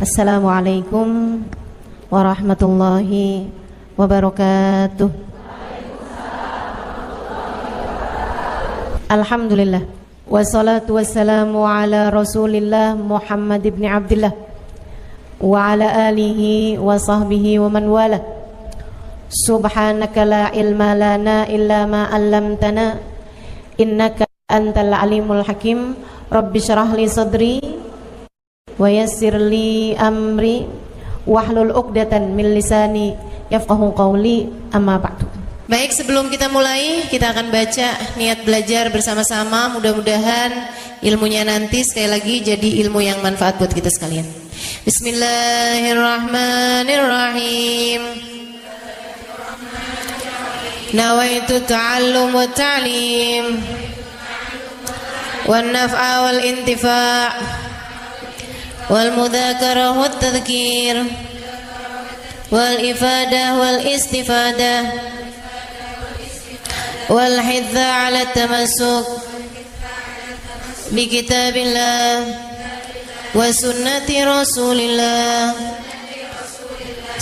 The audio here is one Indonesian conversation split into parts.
Assalamualaikum warahmatullahi wabarakatuh. Alhamdulillah, wassalatu wassalamu ala Rasulillah Muhammad ibn Abdullah wa ala alihi wa sahbihi wa man wala. Subhanaka la ilma lana illa ma 'allamtana innaka antal alimul hakim. Rabbi syrah li sadri wa yassir li amri wahlul 'uqdatan min lisani yafqahu qawli, amma ba'du. Baik, sebelum kita mulai, kita akan baca niat belajar bersama-sama. Mudah-mudahan ilmunya nanti sekali lagi jadi ilmu yang manfaat buat kita sekalian. Bismillahirrahmanirrahim. Nawaitu ta'allum wa ta'lim wan naf'a wal intifa' wal mudzakarah wat tadhkir wal ifadah wal istifadah wal hidza 'ala tamassuk bi kitabillah wa sunnati rasulillah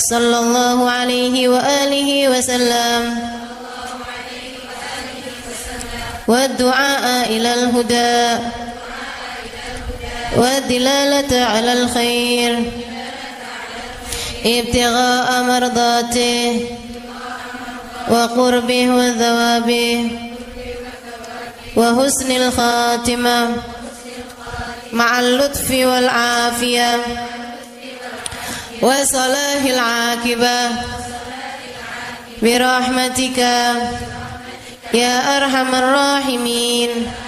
sallallahu alaihi wa alihi wasallam wa du'a ilal huda والدلالة على الخير ابتغاء مرضاته وقربه وثوابه وحسن الخاتمة مع اللطف والعافية وصلاح العاقبة برحمتك يا أرحم الراحمين.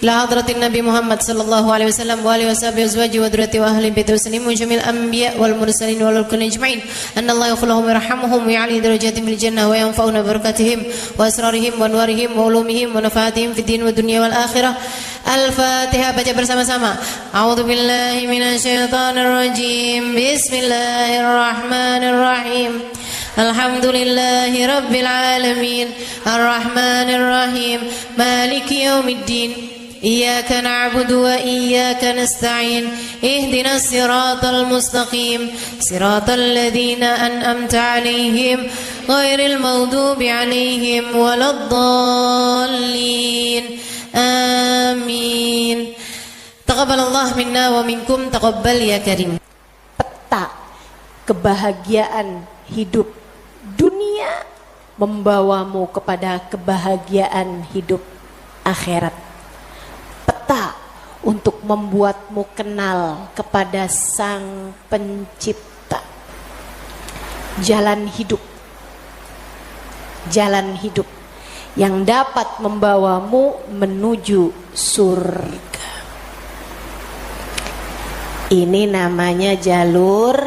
La hadratin Nabi Muhammad sallallahu alaihi wasallam wa alihi washabihi azwaji wa dzurriyyati wa ahli baiti wasallim wa jamil anbiya wal mursalin wal kulli ajma'in. Anna Allah yaghfiruhum wa yarhamuhum wa ya'li darajatihim fil jannah wa yanfa'una barakatihim wa asrarihim wa anwarihim wa ulumihim wa nafaatihim fid din wa dunya wal akhirah. Al-Fatihah, baca bersama-sama. A'udzu billahi minasyaitonir rajim. Bismillahirrahmanirrahim. Alhamdulillahi rabbil alamin. Arrahmanir rahim. Maliki yaumiddin. Iyyaka na'budu wa iyyaka nasta'in. Ihdinas siratal mustaqim. Siratal ladzina an'amta 'alaihim ghairil maghdubi 'alaihim waladdallin. Amin. Taqabbalallahu minna wa minkum, taqabbal ya karim. Peta kebahagiaan hidup dunia membawamu kepada kebahagiaan hidup akhirat. Peta untuk membuatmu kenal kepada Sang Pencipta. Jalan hidup yang dapat membawamu menuju surga. Ini namanya jalur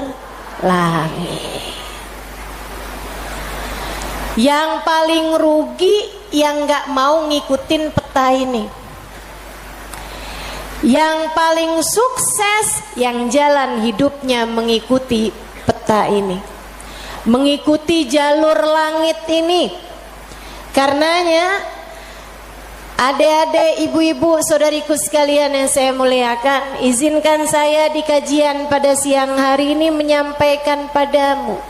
langit. Yang paling rugi yang gak mau ngikutin peta ini. Yang paling sukses yang jalan hidupnya mengikuti peta ini, mengikuti jalur langit ini. Karenanya adik-adik, ibu-ibu, saudariku sekalian yang saya muliakan, izinkan saya di kajian pada siang hari ini menyampaikan padamu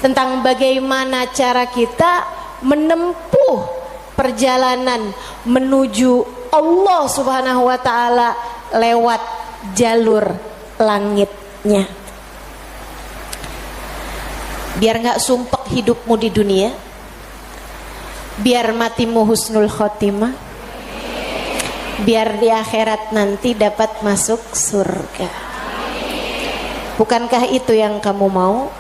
tentang bagaimana cara kita menempuh perjalanan menuju Allah Subhanahu wa ta'ala lewat jalur langitnya. Biar gak sumpek hidupmu di dunia, biar matimu husnul khotimah, biar di akhirat nanti dapat masuk surga. Bukankah itu yang kamu mau?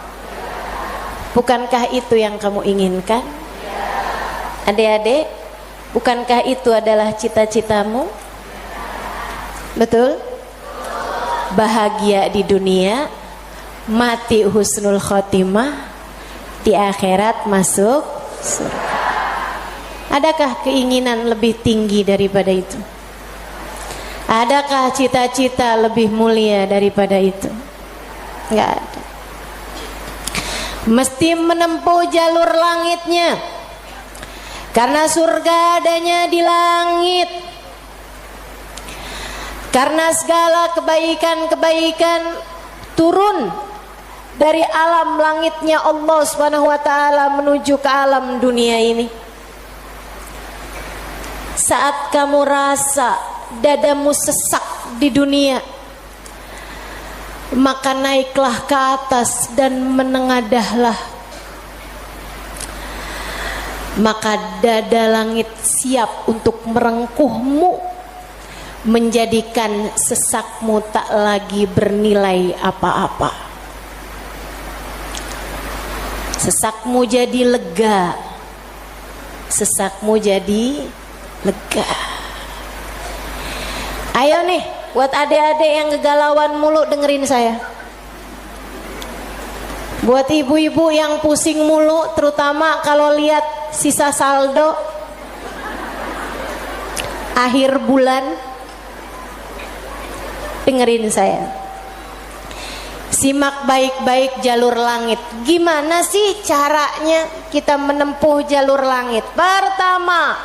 Bukankah itu yang kamu inginkan? Adik-adik, bukankah itu adalah cita-citamu? Betul? Bahagia di dunia, mati husnul khotimah, di akhirat masuk surga. Adakah keinginan lebih tinggi daripada itu? Adakah cita-cita lebih mulia daripada itu? Enggak ada. Mesti menempuh jalur langitnya, karena surga adanya di langit. Karena segala kebaikan-kebaikan turun dari alam langitnya Allah Subhanahu wa taala menuju ke alam dunia ini. Saat kamu rasa dadamu sesak di dunia, maka naiklah ke atas dan menengadahlah. Maka dada langit siap untuk merengkuhmu, menjadikan sesakmu tak lagi bernilai apa-apa. Sesakmu jadi lega, sesakmu jadi lega. Ayo nih, buat adik-adik yang kegalauan mulu dengerin saya. Buat ibu-ibu yang pusing mulu, terutama kalau lihat sisa saldo akhir bulan, dengerin saya. Simak baik-baik jalur langit. Gimana sih caranya kita menempuh jalur langit? Pertama,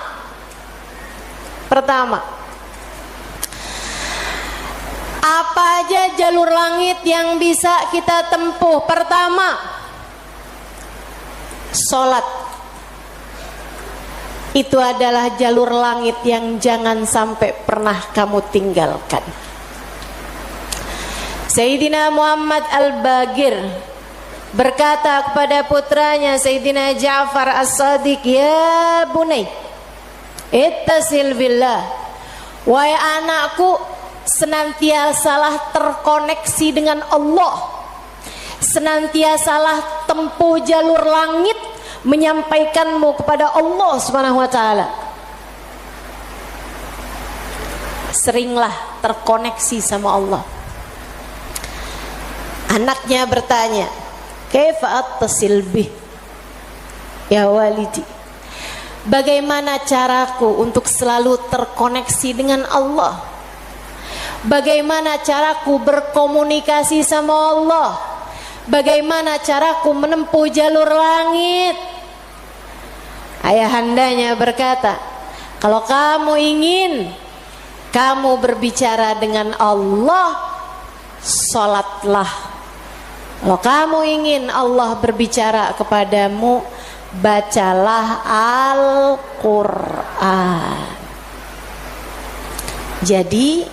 apa aja jalur langit yang bisa kita tempuh? Pertama, sholat. Itu adalah jalur langit yang jangan sampai pernah kamu tinggalkan. Sayyidina Muhammad Al-Bagir berkata kepada putranya Sayyidina Ja'far As-Sadiq, "Ya bunay, ittasil billah." Wahai anakku, senantiasalah terkoneksi dengan Allah, senantiasalah tempuh jalur langit menyampaikanmu kepada Allah Subhanahu wa taala. Seringlah terkoneksi sama Allah. Anaknya bertanya, "Kaifa attasil bih ya walidi?" Bagaimana caraku untuk selalu terkoneksi dengan Allah? Bagaimana caraku berkomunikasi sama Allah? Bagaimana caraku menempuh jalur langit? Ayahandanya berkata, kalau kamu ingin kamu berbicara dengan Allah, sholatlah. Kalau kamu ingin Allah berbicara kepadamu, bacalah Al-Quran. Jadi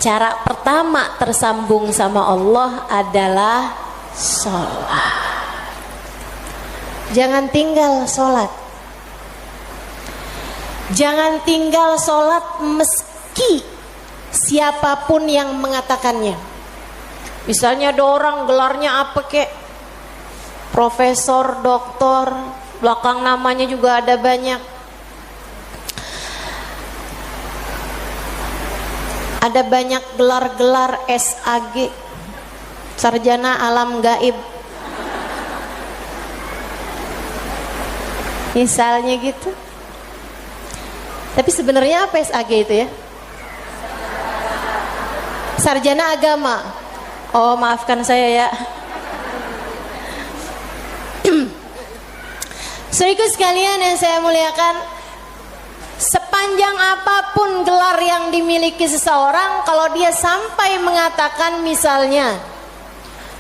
cara pertama tersambung sama Allah adalah sholat. Jangan tinggal sholat. Jangan tinggal sholat meski siapapun yang mengatakannya. Misalnya ada orang gelarnya apa kek, profesor, doktor, belakang namanya juga ada banyak. Ada banyak gelar-gelar SAG, sarjana alam gaib. Misalnya gitu. Tapi sebenarnya apa SAG itu ya? Sarjana agama. Oh, maafkan saya ya. Saudaraku sekalian yang saya muliakan, sepanjang apapun gelar yang dimiliki seseorang, kalau dia sampai mengatakan misalnya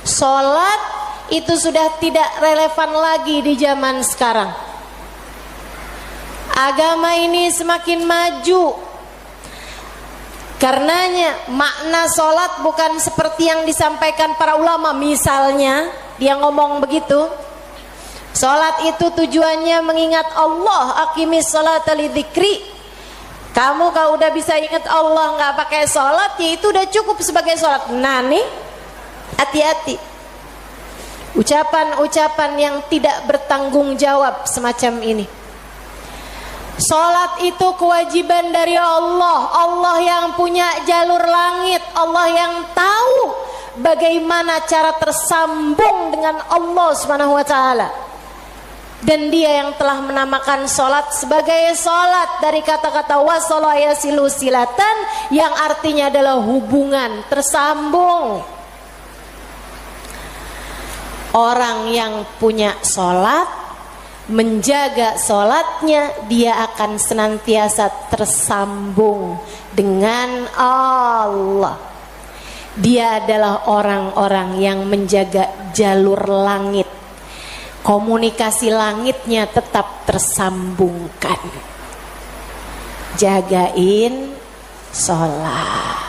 sholat itu sudah tidak relevan lagi di zaman sekarang. Agama ini semakin maju. Karenanya makna sholat bukan seperti yang disampaikan para ulama. Misalnya dia ngomong begitu, sholat itu tujuannya mengingat Allah, aqimis sholata lidzikri. Kamu kalau udah bisa ingat Allah nggak pakai sholat, ya itu udah cukup sebagai sholat. Nah nih, hati-hati ucapan-ucapan yang tidak bertanggung jawab semacam ini. Sholat itu kewajiban dari Allah. Allah yang punya jalur langit, Allah yang tahu bagaimana cara tersambung dengan Allah Subhanahu wa taala. Dan dia yang telah menamakan sholat sebagai sholat dari kata-kata wasala yasilu silatan, yang artinya adalah hubungan, tersambung. Orang yang punya sholat, menjaga sholatnya, dia akan senantiasa tersambung dengan Allah. Dia adalah orang-orang yang menjaga jalur langit. Komunikasi langitnya tetap tersambungkan. Jagain sholat.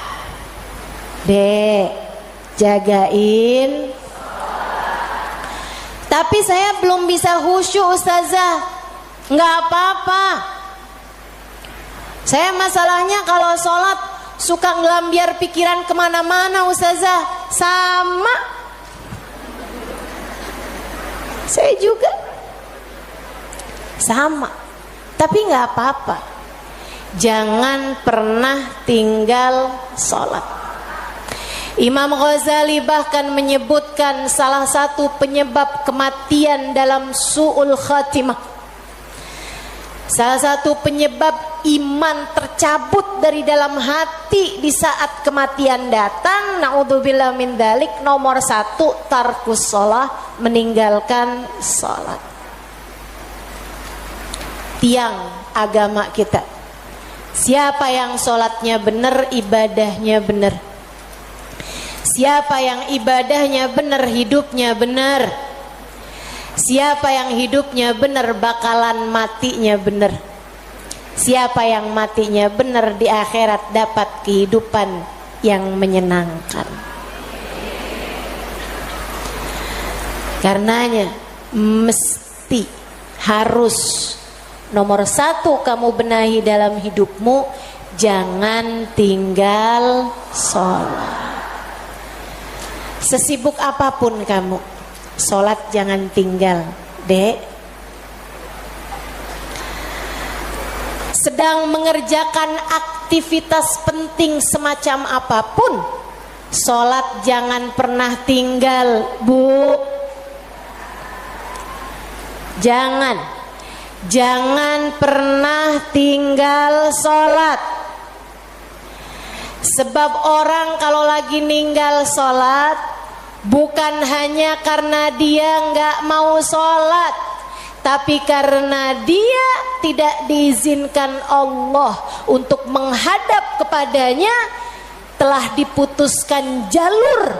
Dek, jagain. Tapi saya belum bisa khusyuk Ustazah. Nggak apa-apa. Saya masalahnya kalau sholat suka ngelambiar pikiran kemana-mana Ustazah. Sama. Saya juga. Sama. Tapi nggak apa-apa. Jangan pernah tinggal sholat. Imam Ghazali bahkan menyebutkan salah satu penyebab kematian dalam su'ul khatimah, salah satu penyebab iman tercabut dari dalam hati di saat kematian datang, naudzubillah min dzalik, nomor 1 tarkus shalah, meninggalkan salat. Tiang agama kita. Siapa yang sholatnya benar, ibadahnya benar. Siapa yang ibadahnya benar, hidupnya benar. Siapa yang hidupnya benar, bakalan matinya benar. Siapa yang matinya benar, di akhirat dapat kehidupan yang menyenangkan. Karenanya mesti, harus, nomor 1 kamu benahi dalam hidupmu, jangan tinggal sholat. Sesibuk apapun kamu, sholat jangan tinggal, Dek. Sedang mengerjakan aktivitas penting semacam apapun, sholat jangan pernah tinggal, Bu. Jangan pernah tinggal sholat. Sebab orang kalau lagi ninggal sholat, bukan hanya karena dia nggak mau sholat, tapi karena dia tidak diizinkan Allah untuk menghadap kepadanya, telah diputuskan jalur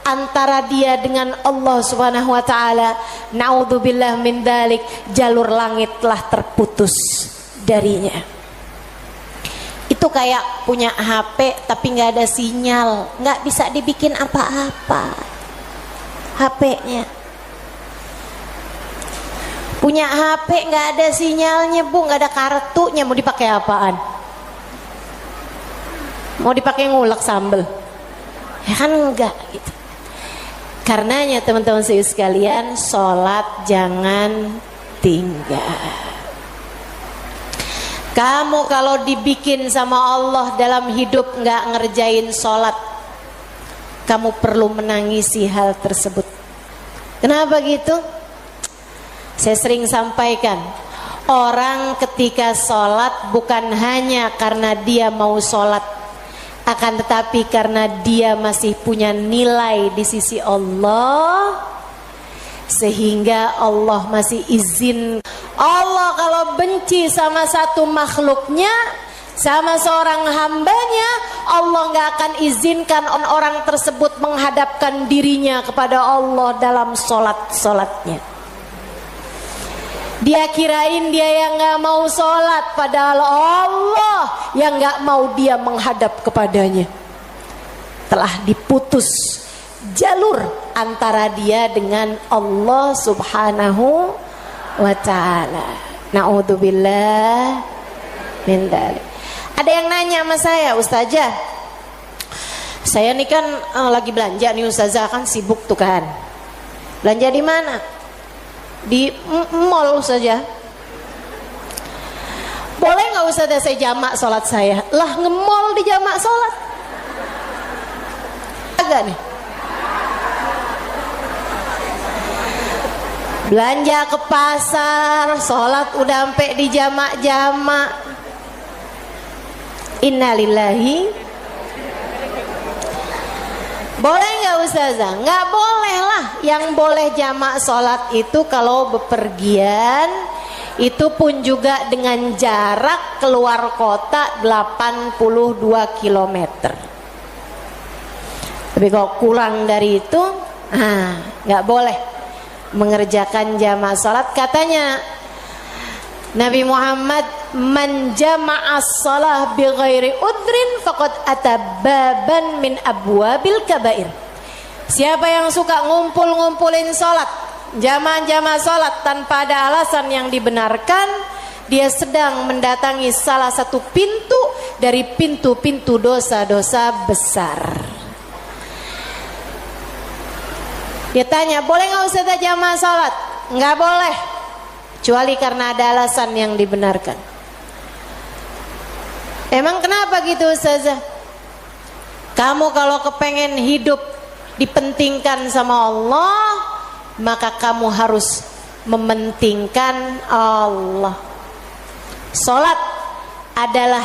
antara dia dengan Allah Subhanahu wa taala. Naudzubillah min dzalik, jalur langit telah terputus darinya. Itu kayak punya HP tapi nggak ada sinyal, nggak bisa dibikin apa-apa HP-nya. Punya HP nggak ada sinyalnya, Bu, nggak ada kartunya, mau dipakai apaan? Mau dipakai ngulek sambel? Ya kan enggak gitu. Karenanya teman-teman sekalian, sholat jangan tinggal. Kamu kalau dibikin sama Allah dalam hidup nggak ngerjain sholat, kamu perlu menangisi hal tersebut. Kenapa gitu? Saya sering sampaikan, orang ketika sholat bukan hanya karena dia mau sholat, akan tetapi karena dia masih punya nilai di sisi Allah, sehingga Allah masih izin. Allah kalau benci sama satu makhluknya, sama seorang hambanya, Allah gak akan izinkan orang tersebut menghadapkan dirinya kepada Allah dalam sholatnya. Dia kirain dia yang gak mau sholat, padahal Allah yang gak mau dia menghadap kepadanya. Telah diputus jalur antara dia dengan Allah Subhanahu wa ta'ala. Na'udzubillah min dzalik. Ada yang nanya sama saya, Ustazah, saya nih kan lagi belanja nih Ustazah, kan sibuk tuh kan. Belanja di mana? Di mall Ustazah. Boleh nggak Ustazah saya jamak sholat saya? Lah, nge-mall di jamak sholat? Agak nih. Belanja ke pasar, sholat udah sampai di jamak-jamak. Innalillahi. Boleh nggak Ustazah? Nggak boleh lah. Yang boleh jamak sholat itu kalau bepergian, itu pun juga dengan jarak keluar kota 82 km. Tapi kalau kurang dari itu, nggak boleh mengerjakan jamaah salat. Katanya Nabi Muhammad, man jama'as salah bi ghairi udrin faqad atababan min abwabil kabair. Siapa yang suka ngumpulin salat, jamaah salat tanpa ada alasan yang dibenarkan, dia sedang mendatangi salah satu pintu dari pintu-pintu dosa-dosa besar. Dia tanya, boleh nggak Ustazah jamaah salat? Nggak boleh, kecuali karena ada alasan yang dibenarkan. Emang kenapa gitu Ustazah? Kamu kalau kepengen hidup dipentingkan sama Allah, maka kamu harus mementingkan Allah. Salat adalah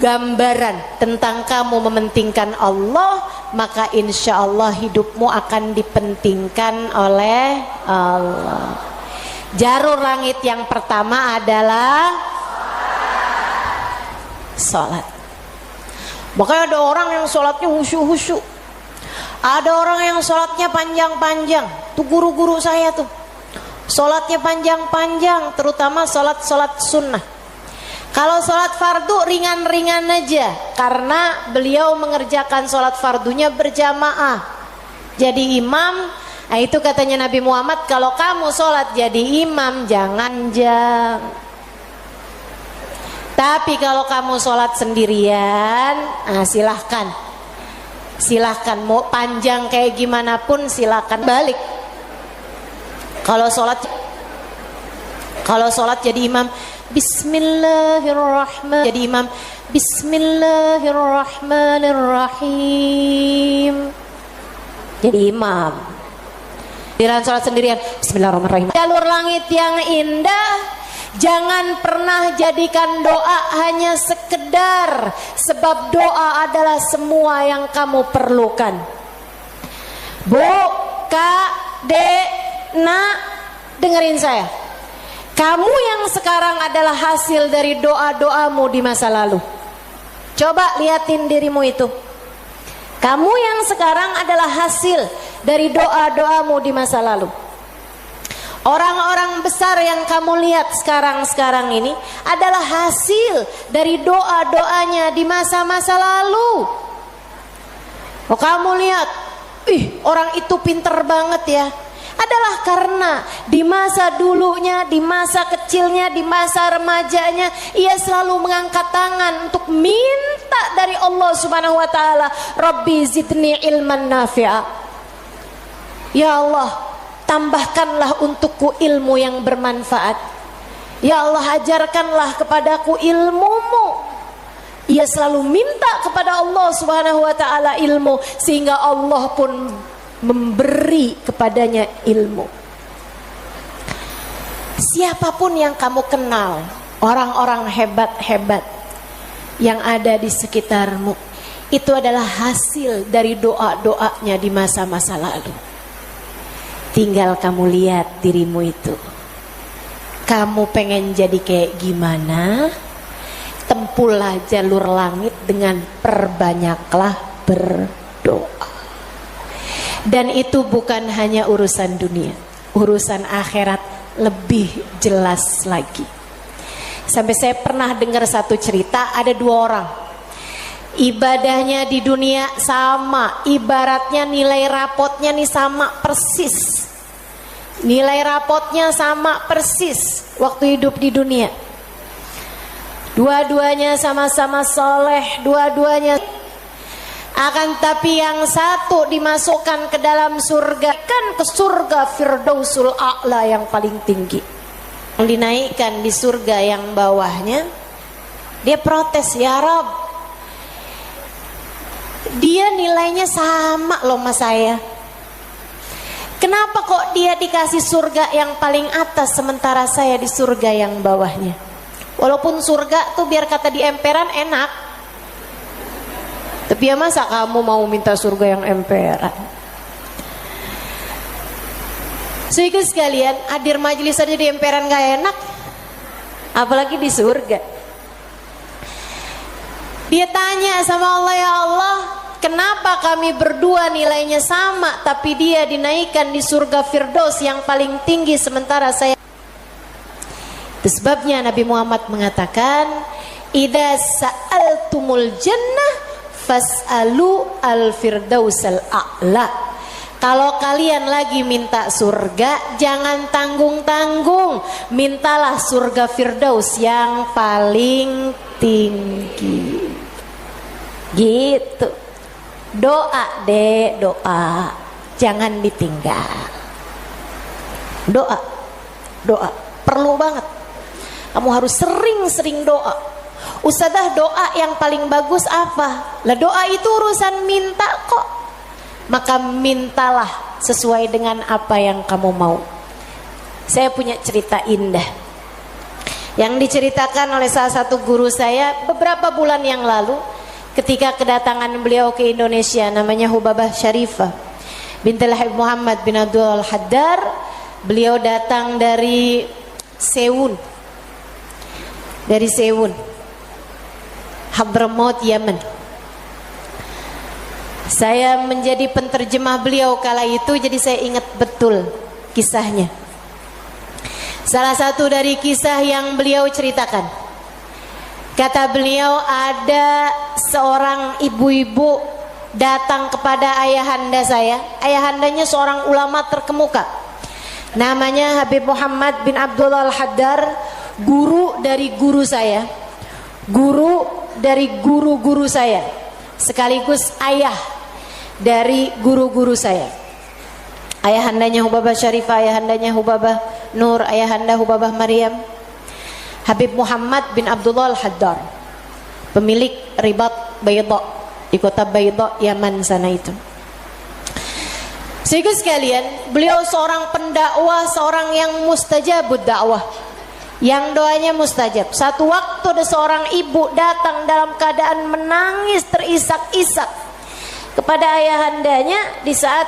gambaran tentang kamu mementingkan Allah, maka insya Allah hidupmu akan dipentingkan oleh Allah. Jalur langit yang pertama adalah salat. Makanya ada orang yang salatnya khusyuk-khusyuk, ada orang yang salatnya panjang-panjang. Tuh guru-guru saya tuh salatnya panjang-panjang, terutama salat sunnah. Kalau salat fardu ringan-ringan aja, karena beliau mengerjakan salat fardunya berjamaah jadi imam. Nah itu katanya Nabi Muhammad, kalau kamu salat jadi imam jangan jang. Tapi kalau kamu salat sendirian, silahkan mau panjang kayak gimana pun silahkan balik. Kalau sholat jadi imam Bismillahirrahmanirrahim, jadi imam Bismillahirrahmanirrahim, jadi imam. Dalam sholat sendirian Bismillahirrahmanirrahim. Jalur langit yang indah, jangan pernah jadikan doa hanya sekedar, sebab doa adalah semua yang kamu perlukan. Bu, Kak, Dek, Nak, dengerin saya. Kamu yang sekarang adalah hasil dari doa-doamu di masa lalu. Coba liatin dirimu itu. Kamu yang sekarang adalah hasil dari doa-doamu di masa lalu. Orang-orang besar yang kamu lihat sekarang ini adalah hasil dari doa-doanya di masa-masa lalu. Oh, kamu lihat, orang itu pinter banget ya. Adalah karena di masa dulunya, di masa kecilnya, di masa remajanya, ia selalu mengangkat tangan untuk minta dari Allah Subhanahu wa taala, Rabbi zidni ilman nafi'a. Ya Allah, tambahkanlah untukku ilmu yang bermanfaat. Ya Allah, ajarkanlah kepadaku ilmu-Mu. Ia selalu minta kepada Allah Subhanahu wa taala ilmu, sehingga Allah pun memberi kepadanya ilmu. Siapapun yang kamu kenal, orang-orang hebat-hebat yang ada di sekitarmu, itu adalah hasil dari doa-doanya di masa-masa lalu. Tinggal kamu lihat dirimu itu. Kamu pengen jadi kayak gimana? Tempuhlah jalur langit dengan perbanyaklah berdoa. Dan itu bukan hanya urusan dunia, urusan akhirat lebih jelas lagi. Sampai saya pernah dengar satu cerita, ada dua orang, ibadahnya di dunia sama, ibaratnya nilai rapotnya nih sama persis. Nilai rapotnya sama persis waktu hidup di dunia. Dua-duanya sama-sama soleh, dua-duanya. Akan tapi yang satu dimasukkan ke dalam surga, kan ke surga Firdausul A'la yang paling tinggi. Yang dinaikkan di surga yang bawahnya, dia protes, ya Rob, dia nilainya sama loh sama saya. Kenapa kok dia dikasih surga yang paling atas sementara saya di surga yang bawahnya? Walaupun surga tuh biar kata di emperan enak, tapi ya masa kamu mau minta surga yang emperan? Sehingga sekalian, hadir majelis aja di emperan gak enak, apalagi di surga. Dia tanya sama Allah, ya Allah, kenapa kami berdua nilainya sama tapi dia dinaikkan di surga Firdaus yang paling tinggi sementara saya. Itu sebabnya Nabi Muhammad mengatakan, idza sa'altumul jannah fas'alu al-firdausal a'la. Kalau kalian lagi minta surga, jangan tanggung-tanggung, mintalah surga Firdaus yang paling tinggi. Gitu. Doa deh, doa. Jangan ditinggal. Doa. Doa. Perlu banget. Kamu harus sering-sering doa. Ustadzah, doa yang paling bagus apa? Lah doa itu urusan minta kok. Maka mintalah sesuai dengan apa yang kamu mau. Saya punya cerita indah yang diceritakan oleh salah satu guru saya beberapa bulan yang lalu ketika kedatangan beliau ke Indonesia. Namanya Hubabah Syarifah binti Habib Muhammad bin Abdul Haddar. Beliau datang dari Sewun, Hadramaut, Yaman. Saya menjadi penterjemah beliau kala itu, jadi saya ingat betul kisahnya. Salah satu dari kisah yang beliau ceritakan, kata beliau, ada seorang ibu-ibu datang kepada ayahanda saya. Ayahandanya seorang ulama terkemuka, namanya Habib Muhammad bin Abdullah Al-Haddar, guru dari guru saya, guru dari guru-guru saya, sekaligus ayah dari guru-guru saya. Ayahandanya Hubabah Syarifah, ayahandanya Hubabah Nur, ayahanda Hubabah Maryam. Habib Muhammad bin Abdullah Al-Haddar, pemilik Ribat Bayda di kota Bayda, Yaman sana itu. Sehingga sekalian, beliau seorang pendakwah, seorang yang mustajabud dakwah, yang doanya mustajab. Satu waktu ada seorang ibu datang dalam keadaan menangis terisak-isak kepada ayahandanya di saat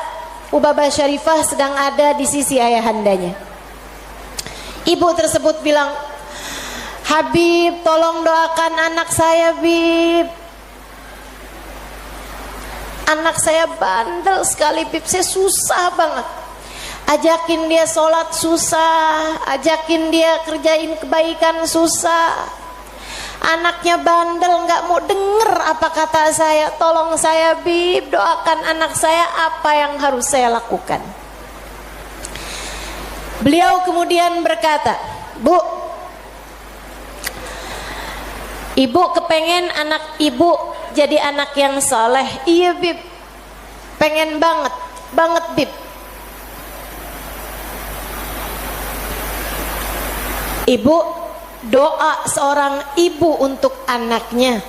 Hubabah Syarifah sedang ada di sisi ayahandanya. Ibu tersebut bilang, Habib, tolong doakan anak saya, Bib. Anak saya bandel sekali, Bib. Saya susah banget. Ajakin dia sholat susah, ajakin dia kerjain kebaikan susah. Anaknya bandel, nggak mau denger apa kata saya. Tolong saya, Bib, doakan anak saya, apa yang harus saya lakukan. Beliau kemudian berkata, Bu, ibu kepengen anak ibu jadi anak yang soleh. Iya, Bib, pengen banget Bib. Ibu, doa seorang ibu untuk anaknya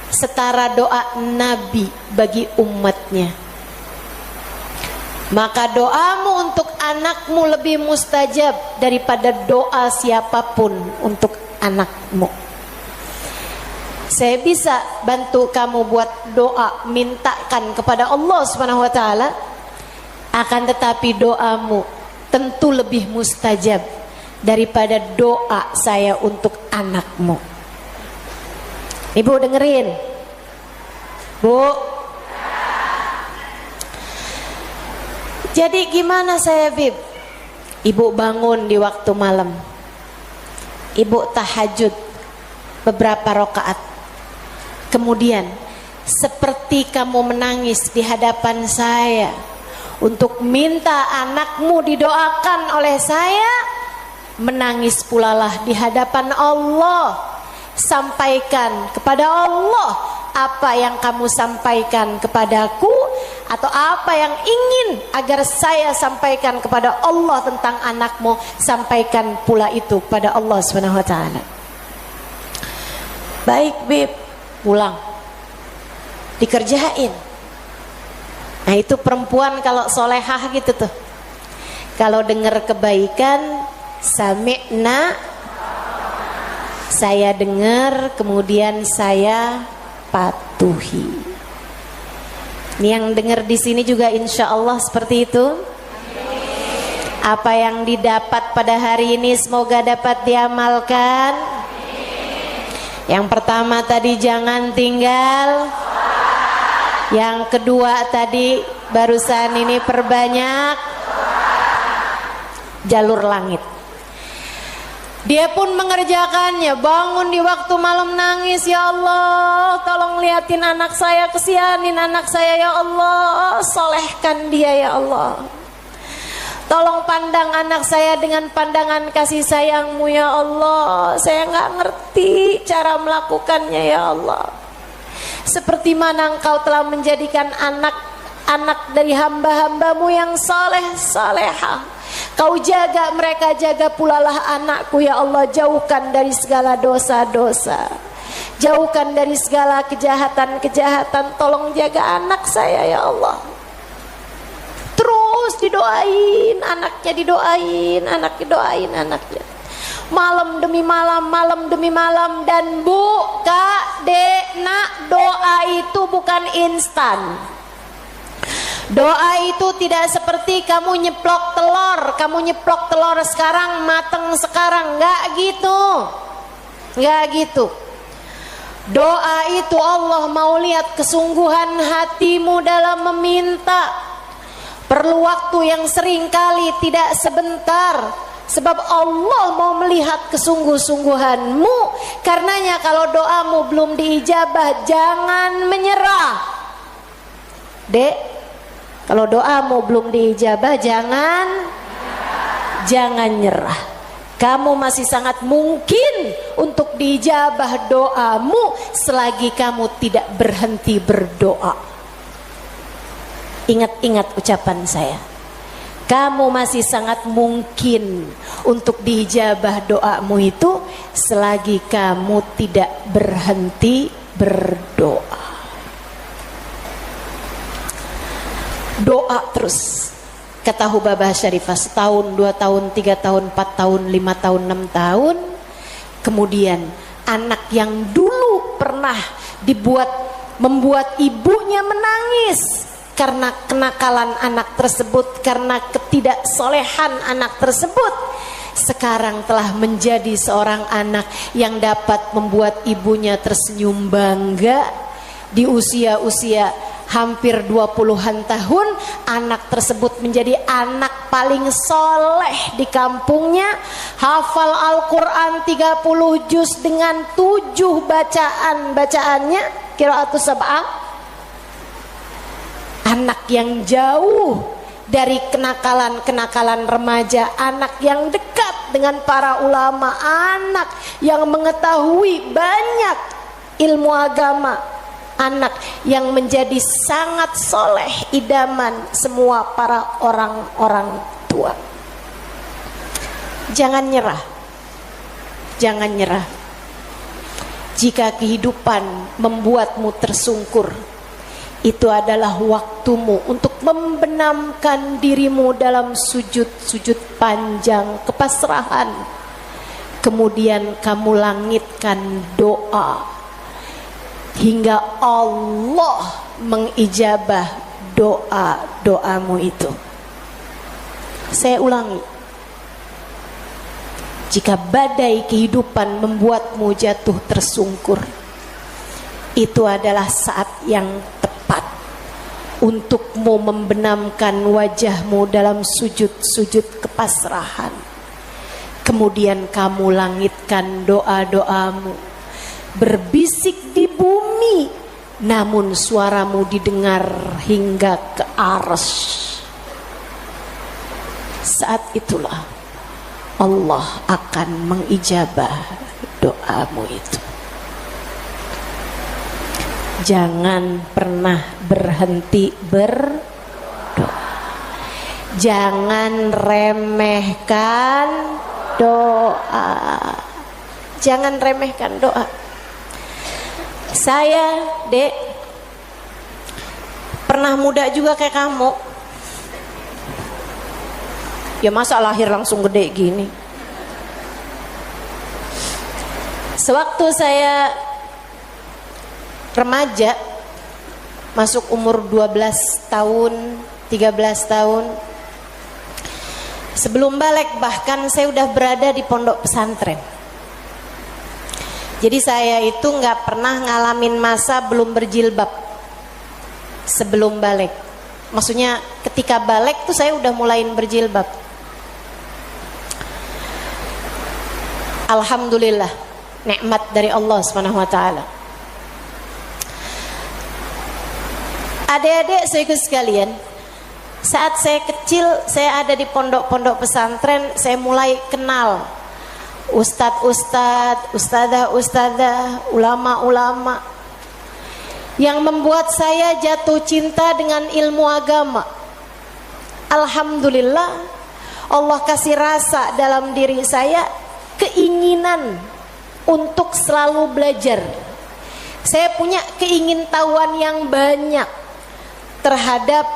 setara doa Nabi bagi umatnya. Maka doamu untuk anakmu lebih mustajab daripada doa siapapun untuk anakmu. Saya bisa bantu kamu buat doa, mintakan kepada Allah Subhanahu wa taala, akan tetapi doamu tentu lebih mustajab daripada doa saya untuk anakmu. Ibu dengerin, Bu. Jadi gimana saya, Bib? Ibu bangun di waktu malam, ibu tahajud beberapa rakaat, kemudian seperti kamu menangis di hadapan saya untuk minta anakmu didoakan oleh saya, menangis pulalah di hadapan Allah. Sampaikan kepada Allah apa yang kamu sampaikan kepadaku, atau apa yang ingin agar saya sampaikan kepada Allah tentang anakmu, sampaikan pula itu kepada Allah Subhanahu wa taala. Baik, Bib. Pulang, dikerjain. Nah, itu perempuan kalau solehah gitu tuh, kalau dengar kebaikan, sami'na, saya dengar, kemudian saya patuhi. Ini yang dengar di sini juga insya Allah seperti itu. Apa yang didapat pada hari ini semoga dapat diamalkan. Yang pertama tadi, jangan tinggal. Yang kedua tadi barusan ini perbanyak jalur langit. Dia pun mengerjakannya, bangun di waktu malam nangis, ya Allah tolong liatin anak saya, kesianin anak saya ya Allah, solehkan dia ya Allah. Tolong pandang anak saya dengan pandangan kasih sayangmu ya Allah. Saya nggak ngerti cara melakukannya ya Allah. Seperti mana engkau telah menjadikan anak-anak dari hamba-hambamu yang soleh salehah. Kau jaga mereka, jaga pula lah anakku ya Allah. Jauhkan dari segala dosa-dosa, jauhkan dari segala kejahatan-kejahatan. Tolong jaga anak saya ya Allah. Terus didoain anaknya, didoain anaknya. Malam demi malam, malam demi malam. Dan Bu, Kak, Dek, Nak, doa itu bukan instan. Doa itu tidak seperti kamu nyeplok telur sekarang mateng sekarang, enggak gitu. Doa itu Allah mau lihat kesungguhan hatimu dalam meminta. Perlu waktu yang sering kali tidak sebentar, sebab Allah mau melihat kesungguh-sungguhanmu. Karenanya kalau doamu belum diijabah, jangan menyerah. Dek, kalau doamu belum diijabah, jangan nyerah. Kamu masih sangat mungkin untuk diijabah doamu selagi kamu tidak berhenti berdoa. Ingat-ingat ucapan saya. Kamu masih sangat mungkin untuk diijabah doamu itu selagi kamu tidak berhenti berdoa. Doa terus, kata Hubabah Syarifah, setahun, 2 tahun, 3 tahun, 4 tahun, 5 tahun, 6 tahun. Kemudian anak yang dulu pernah membuat ibunya menangis karena kenakalan anak tersebut, karena ketidaksolehan anak tersebut, sekarang telah menjadi seorang anak yang dapat membuat ibunya tersenyum bangga. Di usia-usia hampir 20-an tahun, anak tersebut menjadi anak paling soleh di kampungnya. Hafal Al-Quran 30 juz dengan 7 bacaannya, qiraatus sab'ah. Anak yang jauh dari kenakalan-kenakalan remaja, anak yang dekat dengan para ulama, anak yang mengetahui banyak ilmu agama, anak yang menjadi sangat soleh, idaman semua para orang-orang tua. Jangan nyerah, jangan nyerah. Jika kehidupan membuatmu tersungkur, itu adalah waktumu untuk membenamkan dirimu dalam sujud-sujud panjang kepasrahan. Kemudian kamu langitkan doa hingga Allah mengijabah doa-doamu itu. Saya ulangi, jika badai kehidupan membuatmu jatuh tersungkur, itu adalah saat yang tepat untukmu membenamkan wajahmu dalam sujud-sujud kepasrahan. Kemudian kamu langitkan doa-doamu, berbisik di bumi, namun suaramu didengar hingga ke arsy. Saat itulah Allah akan mengijabah doamu itu. Jangan pernah berhenti berdoa. Jangan remehkan doa. Jangan remehkan doa. Saya, Dek, pernah muda juga kayak kamu. Ya masa lahir langsung gede gini. Sewaktu saya remaja, masuk umur 12 tahun, 13 tahun, sebelum balik bahkan saya udah berada di pondok pesantren. Jadi saya itu nggak pernah ngalamin masa belum berjilbab. sebelum balik. Maksudnya ketika balik tuh saya udah mulai berjilbab. Alhamdulillah, nikmat dari Allah Subhanahu wa taala. Adik-adik saya sekalian, saat saya kecil, saya ada di pondok-pondok pesantren, saya mulai kenal ustadz-ustadz, ustadzah-ustadzah, ulama-ulama yang membuat saya jatuh cinta dengan ilmu agama. Alhamdulillah, Allah kasih rasa dalam diri saya, keinginan untuk selalu belajar. Saya punya keingintahuan yang banyak terhadap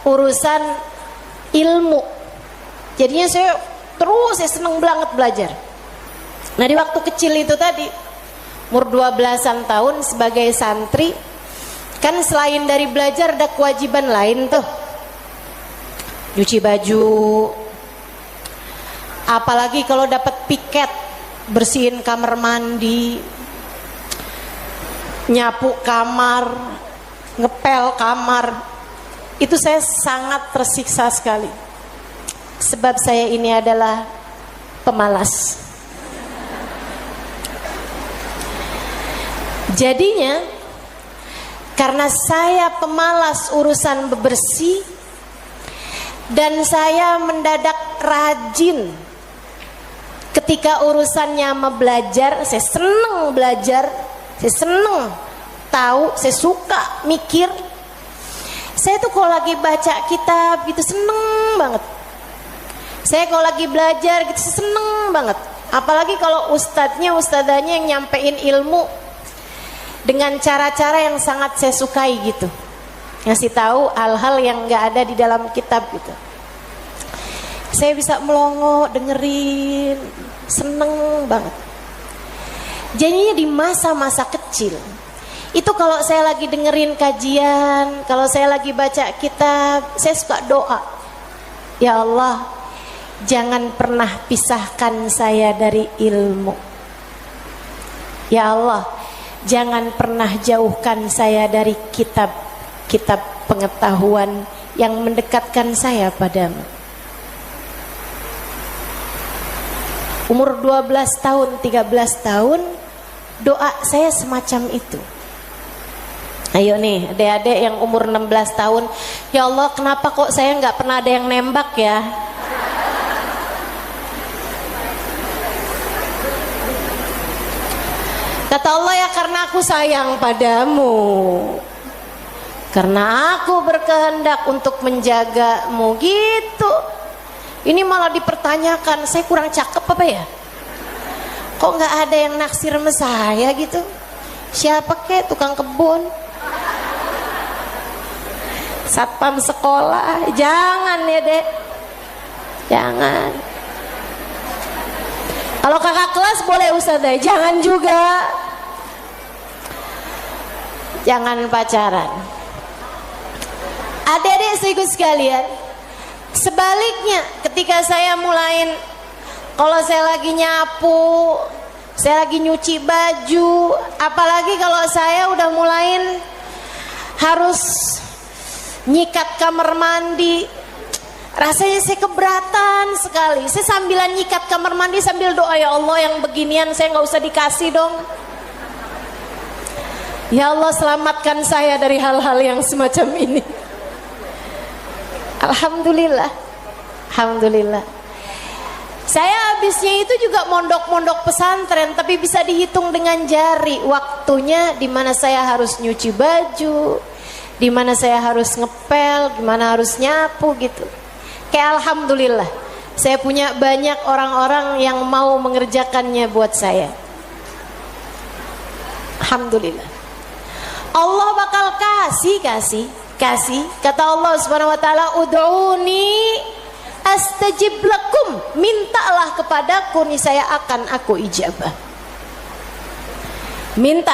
urusan ilmu. Jadinya saya seneng banget belajar. Nah, di waktu kecil itu tadi, umur 12-an tahun sebagai santri, kan selain dari belajar ada kewajiban lain tuh. Nyuci baju, apalagi kalau dapat piket, bersihin kamar mandi, nyapu kamar, ngepel kamar. Itu saya sangat tersiksa sekali, sebab saya ini adalah pemalas. Jadinya karena saya pemalas urusan bebersih, dan saya mendadak rajin ketika urusannya belajar. Saya seneng belajar, saya seneng tahu, saya suka mikir. Saya tuh kalau lagi baca kitab gitu seneng banget. Saya kalau lagi belajar gitu seneng banget. Apalagi kalau ustadzanya yang nyampein ilmu dengan cara-cara yang sangat saya sukai gitu, ngasih tahu hal-hal yang nggak ada di dalam kitab gitu. Saya bisa melongo dengerin, seneng banget. Jadinya di masa-masa kecil itu kalau saya lagi dengerin kajian, kalau saya lagi baca kitab, saya suka doa, ya Allah, jangan pernah pisahkan saya dari ilmu. Ya Allah, jangan pernah jauhkan saya dari kitab-kitab pengetahuan yang mendekatkan saya padamu. Umur 12 tahun, 13 tahun, doa saya semacam itu. Ayo nih adik-adik yang umur 16 tahun, ya Allah, kenapa kok saya nggak pernah ada yang nembak ya? Kata Allah, ya karena aku sayang padamu, karena aku berkehendak untuk menjagamu gitu. Ini malah dipertanyakan, saya kurang cakep apa ya? Kok nggak ada yang naksir sama saya gitu? Siapa kek, tukang kebun, satpam sekolah? Jangan ya dek, jangan. Kalau kakak kelas boleh ustazah, jangan juga. Jangan pacaran. Adik-adik saudaraku sekalian, sebaliknya ketika saya mulain, kalau saya lagi nyapu, saya lagi nyuci baju, apalagi kalau saya udah mulain harus nyikat kamar mandi, rasanya saya keberatan sekali. Saya sambilan nyikat kamar mandi sambil doa, ya Allah, yang beginian saya nggak usah dikasih dong. Ya Allah, selamatkan saya dari hal-hal yang semacam ini. Alhamdulillah, alhamdulillah. Saya habisnya itu juga mondok-mondok pesantren, tapi bisa dihitung dengan jari waktunya di mana saya harus nyuci baju, di mana saya harus ngepel, di mana harus nyapu gitu. Kayak alhamdulillah, saya punya banyak orang-orang yang mau mengerjakannya buat saya. Alhamdulillah. Allah bakal kasih. Kata Allah Subhanahu wa taala, ud'uni astajib lakum, mintalah kepadaku niscaya akan aku ijabah. Minta,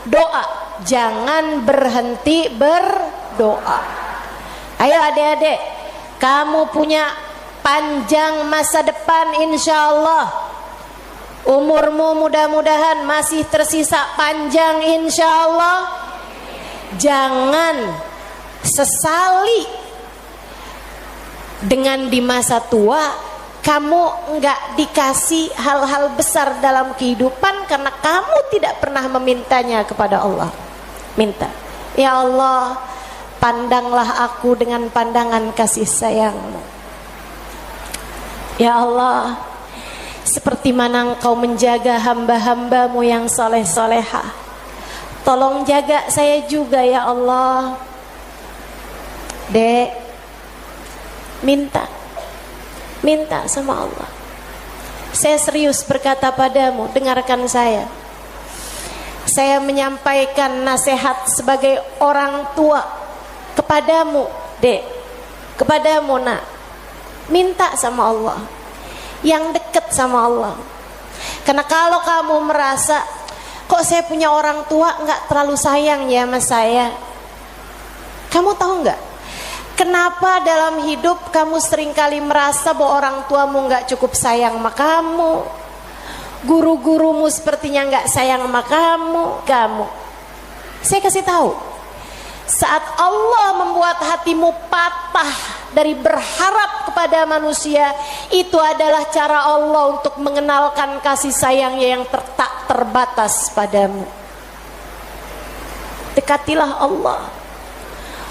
doa, jangan berhenti berdoa. Ayo adik-adik, kamu punya panjang masa depan insyaallah. Umurmu mudah-mudahan masih tersisa panjang insyaallah. Jangan sesali dengan di masa tua kamu enggak dikasih hal-hal besar dalam kehidupan karena kamu tidak pernah memintanya kepada Allah. Minta, ya Allah, pandanglah aku dengan pandangan kasih sayang-Mu. Ya Allah, seperti mana Engkau menjaga hamba-hamba-Mu yang soleh-solehah, tolong jaga saya juga ya Allah. Dek, minta sama Allah. Saya serius berkata padamu, dengarkan saya. Saya menyampaikan nasihat sebagai orang tua kepadamu, Dek, kepadamu nak. Minta sama Allah, yang dekat sama Allah. Karena kalau kamu merasa, kok saya punya orang tua nggak terlalu sayang ya sama saya, kamu tahu nggak kenapa dalam hidup kamu seringkali merasa bahwa orang tuamu nggak cukup sayang sama kamu, guru-gurumu sepertinya nggak sayang sama kamu. Saya kasih tahu, saat Allah membuat hatimu patah dari berharap kepada manusia, itu adalah cara Allah untuk mengenalkan kasih sayangnya yang tak terbatas padamu. Dekatilah Allah.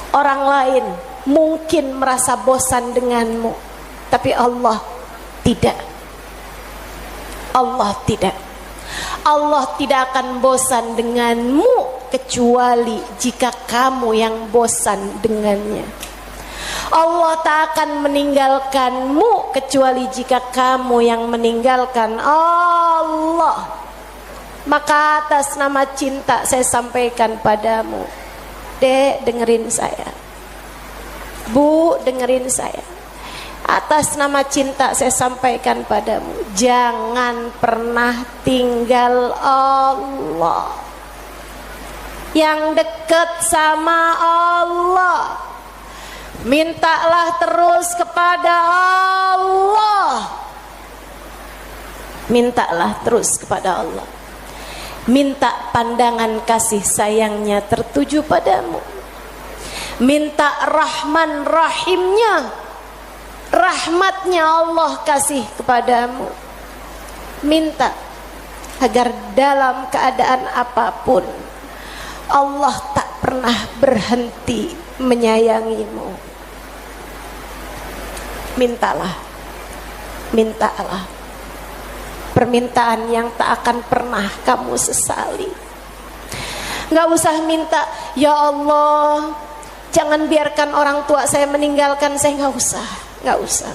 Orang lain mungkin merasa bosan denganmu, tapi Allah tidak. Allah tidak. Allah tidak akan bosan denganmu kecuali jika kamu yang bosan dengannya. Allah tak akan meninggalkanmu kecuali jika kamu yang meninggalkan Allah. Maka atas nama cinta saya sampaikan padamu, Dek, dengerin saya. Bu, dengerin saya. Atas nama cinta saya sampaikan padamu, jangan pernah tinggal Allah. Yang dekat sama Allah, mintalah terus kepada Allah. Mintalah terus kepada Allah. Minta pandangan kasih sayangnya tertuju padamu. Minta Rahman Rahimnya, rahmatnya Allah kasih kepadamu. Minta agar dalam keadaan apapun Allah tak pernah berhenti menyayangimu. Mintalah, mintalah permintaan yang tak akan pernah kamu sesali. Gak usah minta, ya Allah, jangan biarkan orang tua saya meninggalkan saya. Gak usah, gak usah.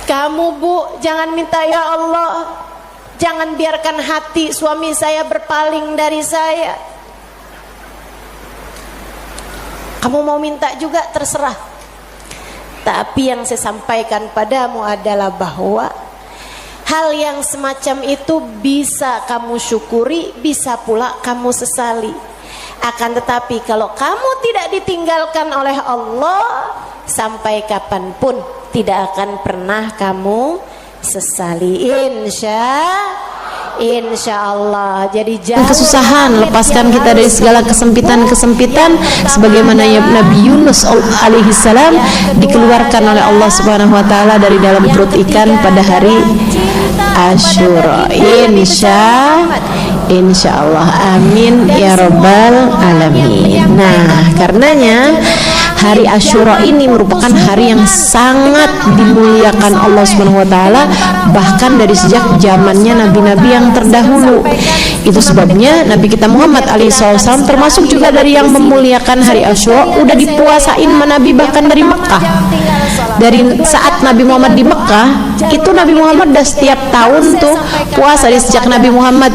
Kamu, Bu, jangan minta, ya Allah, jangan biarkan hati suami saya berpaling dari saya. Kamu mau minta juga, terserah. Tapi yang saya sampaikan padamu adalah bahwa hal yang semacam itu bisa kamu syukuri, bisa pula kamu sesali. Akan tetapi kalau kamu tidak ditinggalkan oleh Allah, sampai kapanpun tidak akan pernah kamu sesali, insya Allah. Jadi jangan kesusahan, lepaskan kita dari segala kesempitan-kesempitan, sebagaimana Nabi Yunus alaihi salam dikeluarkan oleh Allah Subhanahu wa taala dari dalam perut ikan pada hari Asyura. Insya Allah, amin ya rabbal alamin. Nah, karenanya hari Asyura ini merupakan hari yang sangat dimuliakan Allah Subhanahu wa taala, bahkan dari sejak zamannya nabi-nabi yang terdahulu. Itu sebabnya Nabi kita Muhammad SAW termasuk juga dari yang memuliakan hari Asyura. Udah dipuasain sama Nabi bahkan dari Mekah. Dari saat Nabi Muhammad di Mekah, itu Nabi Muhammad udah setiap tahun tuh puasa. Dari sejak Nabi Muhammad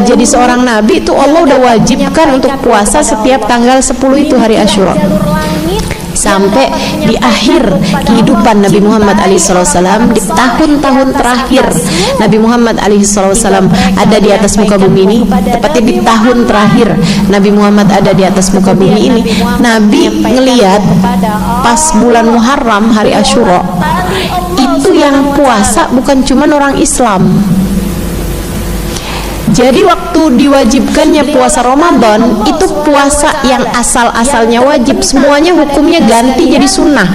jadi seorang nabi, itu Allah udah wajibkan untuk puasa setiap tanggal 10 itu hari Asyura. Sampai di akhir kehidupan Nabi Muhammad SAW, di tahun-tahun terakhir Nabi Muhammad SAW ada di atas muka bumi ini, tepatnya di tahun terakhir Nabi Muhammad ada di atas muka bumi ini, Nabi ngeliat pas bulan Muharram hari Asyura itu yang puasa bukan cuma orang Islam. Jadi waktu diwajibkannya puasa Ramadan, itu puasa yang asal-asalnya wajib, semuanya hukumnya ganti jadi sunnah.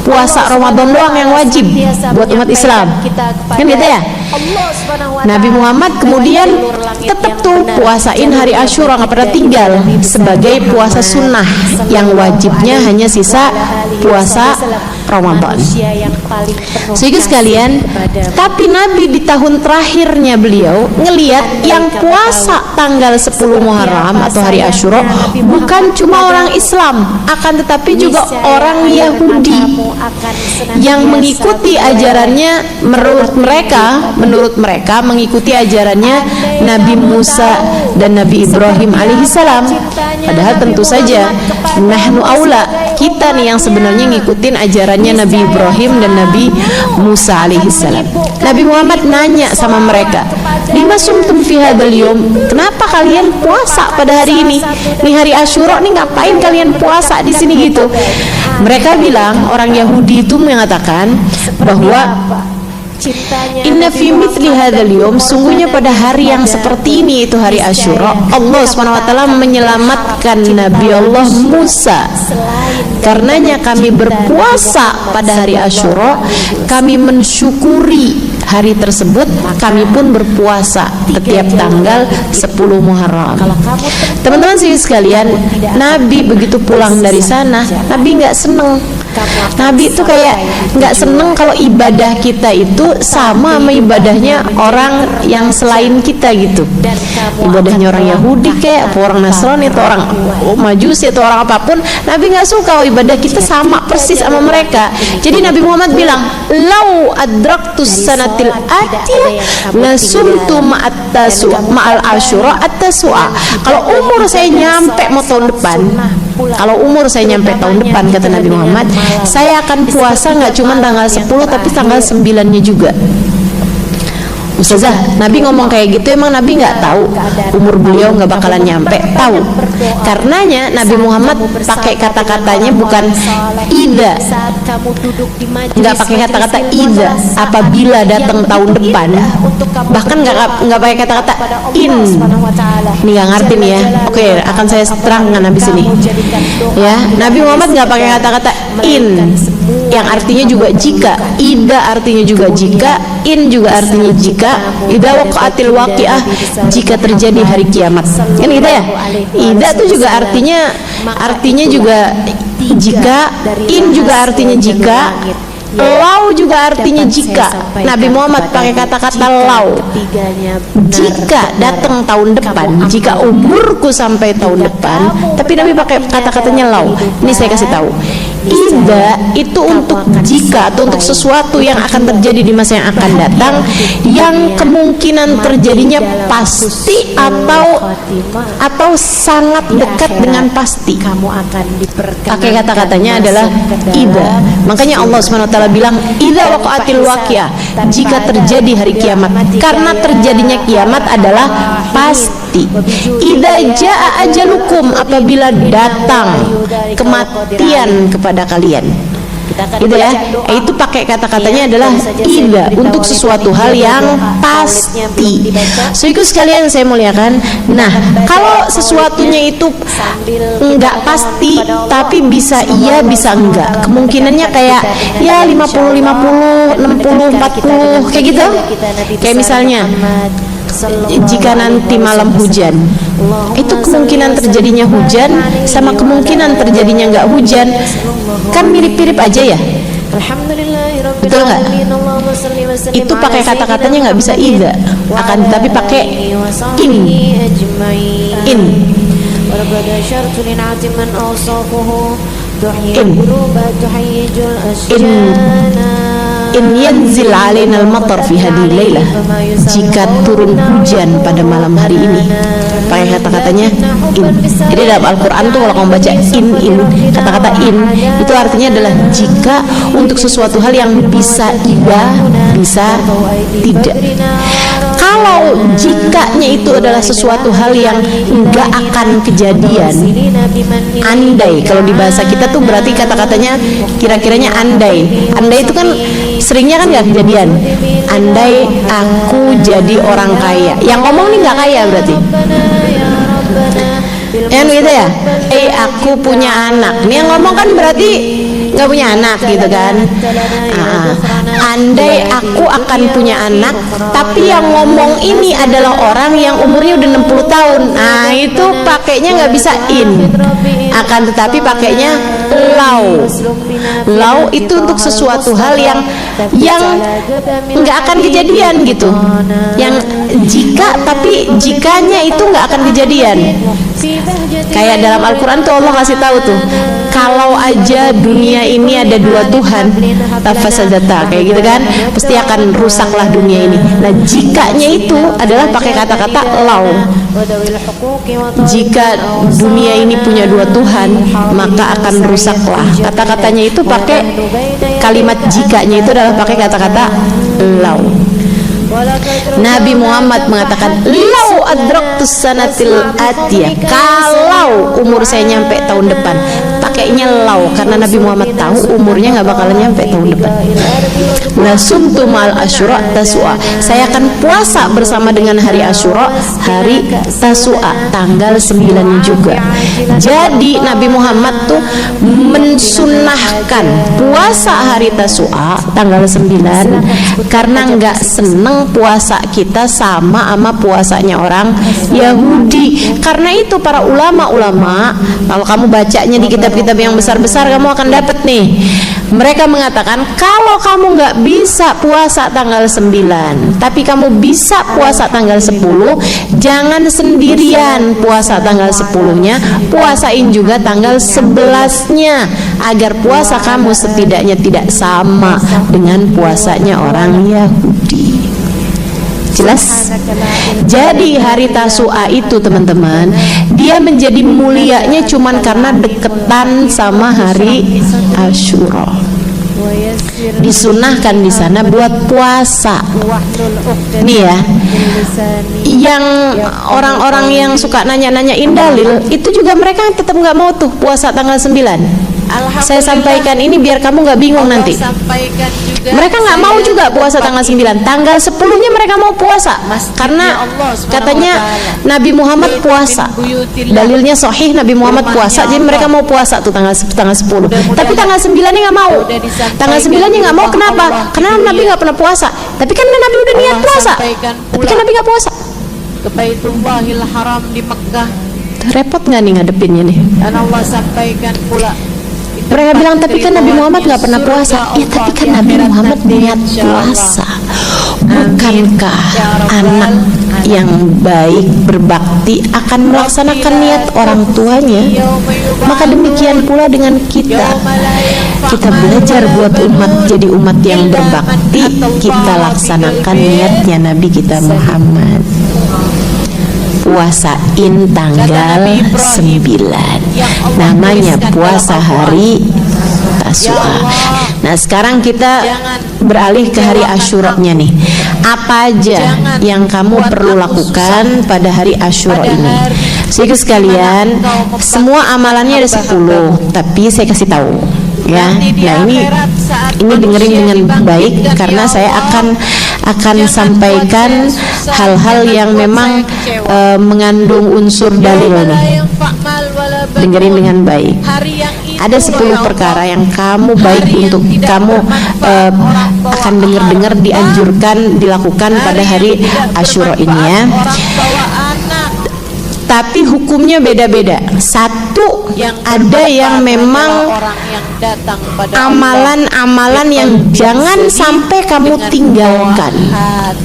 Puasa Ramadan doang yang wajib buat umat Islam, kan gitu ya. Nabi Muhammad kemudian tetap tuh puasain hari Asyura, nggak pernah tinggal, sebagai puasa sunnah yang wajibnya hanya sisa puasa Ramadan. Sehingga sekalian, tapi Nabi di tahun terakhirnya beliau ngelihat yang puasa tanggal 10 Muharram atau hari Asyura bukan cuma orang Islam, akan tetapi juga orang Yahudi yang mengikuti ajarannya. Menurut mereka mengikuti ajarannya Nabi Musa dan Nabi Ibrahim alaihissalam. Padahal tentu saja nahnu aula, kita nih yang sebenarnya ngikutin ajarannya Nabi Ibrahim dan Nabi Musa alaihissalam. Nabi Muhammad nanya sama mereka, lima sumtum fi hadzal yaum, kenapa kalian puasa pada hari ini? Nih hari Asyura nih, ngapain kalian puasa di sini gitu? Mereka bilang, orang Yahudi itu mengatakan bahwa inna fi mithli hadzal yaum, sungguhnya pada hari yang seperti ini, itu hari Asyura, Allah SWT menyelamatkan Nabi Allah Musa. Karenanya kami berpuasa pada hari Asyura, kami mensyukuri hari tersebut, kami pun berpuasa setiap tanggal 10 Muharram. Teman-teman sekalian, Nabi begitu pulang dari sana, Nabi nggak seneng. Nabi itu kayak nggak seneng kalau ibadah kita itu sama ibadahnya orang yang selain kita gitu. Ibadahnya orang Yahudi kayak orang Nasrani atau orang Majusi atau orang apapun, Nabi nggak suka kalau ibadah kita sama persis sama mereka. Jadi Nabi Muhammad bilang, lau adraktus sanatil atiyah lasumtu ma'al asyura at-tasua. Kalau umur saya nyampe mau tahun depan, kalau umur saya nyampe tahun depan, kata Nabi Muhammad, saya akan puasa nggak cuma tanggal 10 tapi tanggal 9-nya juga. Ustazah, Nabi ngomong kayak gitu, emang Nabi nggak tahu umur beliau nggak bakalan nyampe? Tahu. Karenanya Nabi Muhammad pakai kata-katanya bukan ida, nggak pakai kata-kata ida apabila datang tahun depan, bahkan nggak pakai kata-kata in. Nih nggak ngerti nih ya. Oke, akan saya terangkan habis ini. Ya, Nabi Muhammad nggak pakai kata-kata in, yang artinya juga jika. Ida artinya juga jika, in juga artinya jika. Idza waqa'atil waqi'ah, jika terjadi hari kiamat. Kan gitu ya. Ida itu juga artinya juga jika, in juga artinya jika, lau juga artinya jika. Nabi Muhammad pakai kata-kata lau. Jika datang tahun depan, jika umurku sampai tahun depan, tapi Nabi pakai kata-katanya lau. Ini saya kasih tahu. Ida itu untuk jika atau untuk sesuatu yang akan terjadi di masa yang akan datang, yang kemungkinan terjadinya pasti atau sangat dekat dengan pasti. Pakai kata-katanya adalah ida. Makanya Allah SWT bilang idza waqa'atil waqi'ah, jika terjadi hari kiamat. Karena terjadinya kiamat adalah pasti. Idza jaa ajalukum, apabila datang kematian kepada kalian. Gitu ya. Itu pakai kata-katanya adalah ida, untuk sesuatu hal yang pasti. So itu sekalian saya muliakan. Nah, kalau sesuatunya itu enggak pasti tapi bisa iya bisa enggak, kemungkinannya kayak ya 50 50, 60 40 kayak gitu. Kayak misalnya jika nanti malam hujan, itu kemungkinan terjadinya hujan sama kemungkinan terjadinya enggak hujan kan mirip-mirip aja ya. Betul nggak? Itu pakai kata-katanya nggak bisa ida, akan tetapi pakai in. In yanzil alaina al-matar fi hadhihi lailah, jika turun hujan pada malam hari ini, pakai kata-katanya in. Jadi dalam Al-Quran tuh kalau kamu baca in, kata-kata in itu artinya adalah jika, untuk sesuatu hal yang bisa iya bisa tidak. Kalau kalau jikanya itu adalah sesuatu hal yang nggak akan kejadian, andai, kalau di bahasa kita tuh berarti kata-katanya kira-kiranya andai itu kan seringnya kan nggak kejadian. Andai aku jadi orang kaya, yang ngomong nih nggak kaya berarti gitu ya. Aku punya anak, nih yang ngomong kan berarti nggak punya anak gitu kan. Andai aku akan punya anak, tapi yang ngomong ini adalah orang yang umurnya udah 60 tahun, itu pakainya nggak bisa akan tetapi pakainya lau itu untuk sesuatu hal yang nggak akan kejadian gitu, yang jika, tapi jikanya itu nggak akan kejadian. Kayak dalam Al-Quran tuh Allah kasih tahu tuh, kalau aja dunia ini ada dua Tuhan, tafasadata, kayak gitu kan, pasti akan rusaklah dunia ini. Nah, jikanya itu adalah pakai kata-kata lau. Jika dunia ini punya dua Tuhan, maka akan rusaklah. Kata-katanya itu pakai kalimat jikanya itu adalah pakai kata-kata lau. Nabi Muhammad mengatakan, lau adraktus sanatil atiyah, kalau umur saya nyampe tahun depan, pakainya lau, karena Nabi Muhammad tahu umurnya nggak bakalan nyampe tahun depan. Nasumtu mal asyura tasua, saya akan puasa bersama dengan hari Asyura, hari Tasua, tanggal 9 juga. Jadi Nabi Muhammad tuh mensunahkan puasa hari Tasua tanggal 9 karena nggak seneng puasa kita sama puasanya orang Yahudi. Karena itu para ulama-ulama, kalau kamu bacanya di kitab-kitab yang besar-besar, kamu akan dapat nih, mereka mengatakan kalau kamu nggak bisa puasa tanggal 9 tapi kamu bisa puasa tanggal 10, jangan sendirian puasa tanggal 10-nya, puasain juga tanggal 11-nya, agar puasa kamu setidaknya tidak sama dengan puasanya orang Yahudi. Jelas? Jadi hari Tasua itu teman-teman, dia menjadi mulianya cuman karena deketan sama hari Asyura. Disunahkan di sana buat puasa. Nih ya, yang orang-orang yang suka nanya-nanyain dalil, itu juga mereka tetap nggak mau tuh puasa tanggal 9. Saya sampaikan ini biar kamu nggak bingung nanti. Mereka nggak mau juga puasa tanggal 9. Tanggal 10-nya mereka mau puasa karena katanya Nabi Muhammad puasa. Dalilnya sahih, Nabi Muhammad puasa. Jadi mereka mau puasa tuh tanggal 10. Tapi tanggal 9-nya nggak mau. Tanggal 9-nya nggak mau, kenapa? Karena Nabi nggak pernah puasa. Tapi kan Nabi udah niat puasa. Tapi kan Nabi nggak puasa. Ke Baitullahil Haram di Mekkah. Repot nggak nih ngadepinnya nih? Dan Allah sampaikan pula, mereka bilang, tapi kan Nabi Muhammad nggak pernah puasa. Ya, tapi kan Nabi Muhammad niat puasa. Bukankah anak yang baik berbakti akan melaksanakan niat orang tuanya? Maka demikian pula dengan kita. Kita belajar buat umat jadi umat yang berbakti, kita laksanakan niatnya Nabi kita Muhammad. Puasain tanggal 9, namanya puasa hari Tasua. Nah, sekarang kita beralih ke hari Asyura-nya nih. Apa aja yang kamu perlu lakukan pada hari Asyura ini? Saudara sekalian, semua amalannya ada 10, tapi saya kasih tahu ya. Nah, ini dengerin dengan baik karena saya akan sampaikan hal-hal yang memang mengandung unsur dalil nih. Dengerin dengan baik. Ada 10 perkara yang kamu baik untuk kamu akan dengar dianjurkan dilakukan pada hari Asyura ini ya. Tapi hukumnya beda-beda. Satu, ada yang memang amalan-amalan yang jangan sampai kamu tinggalkan,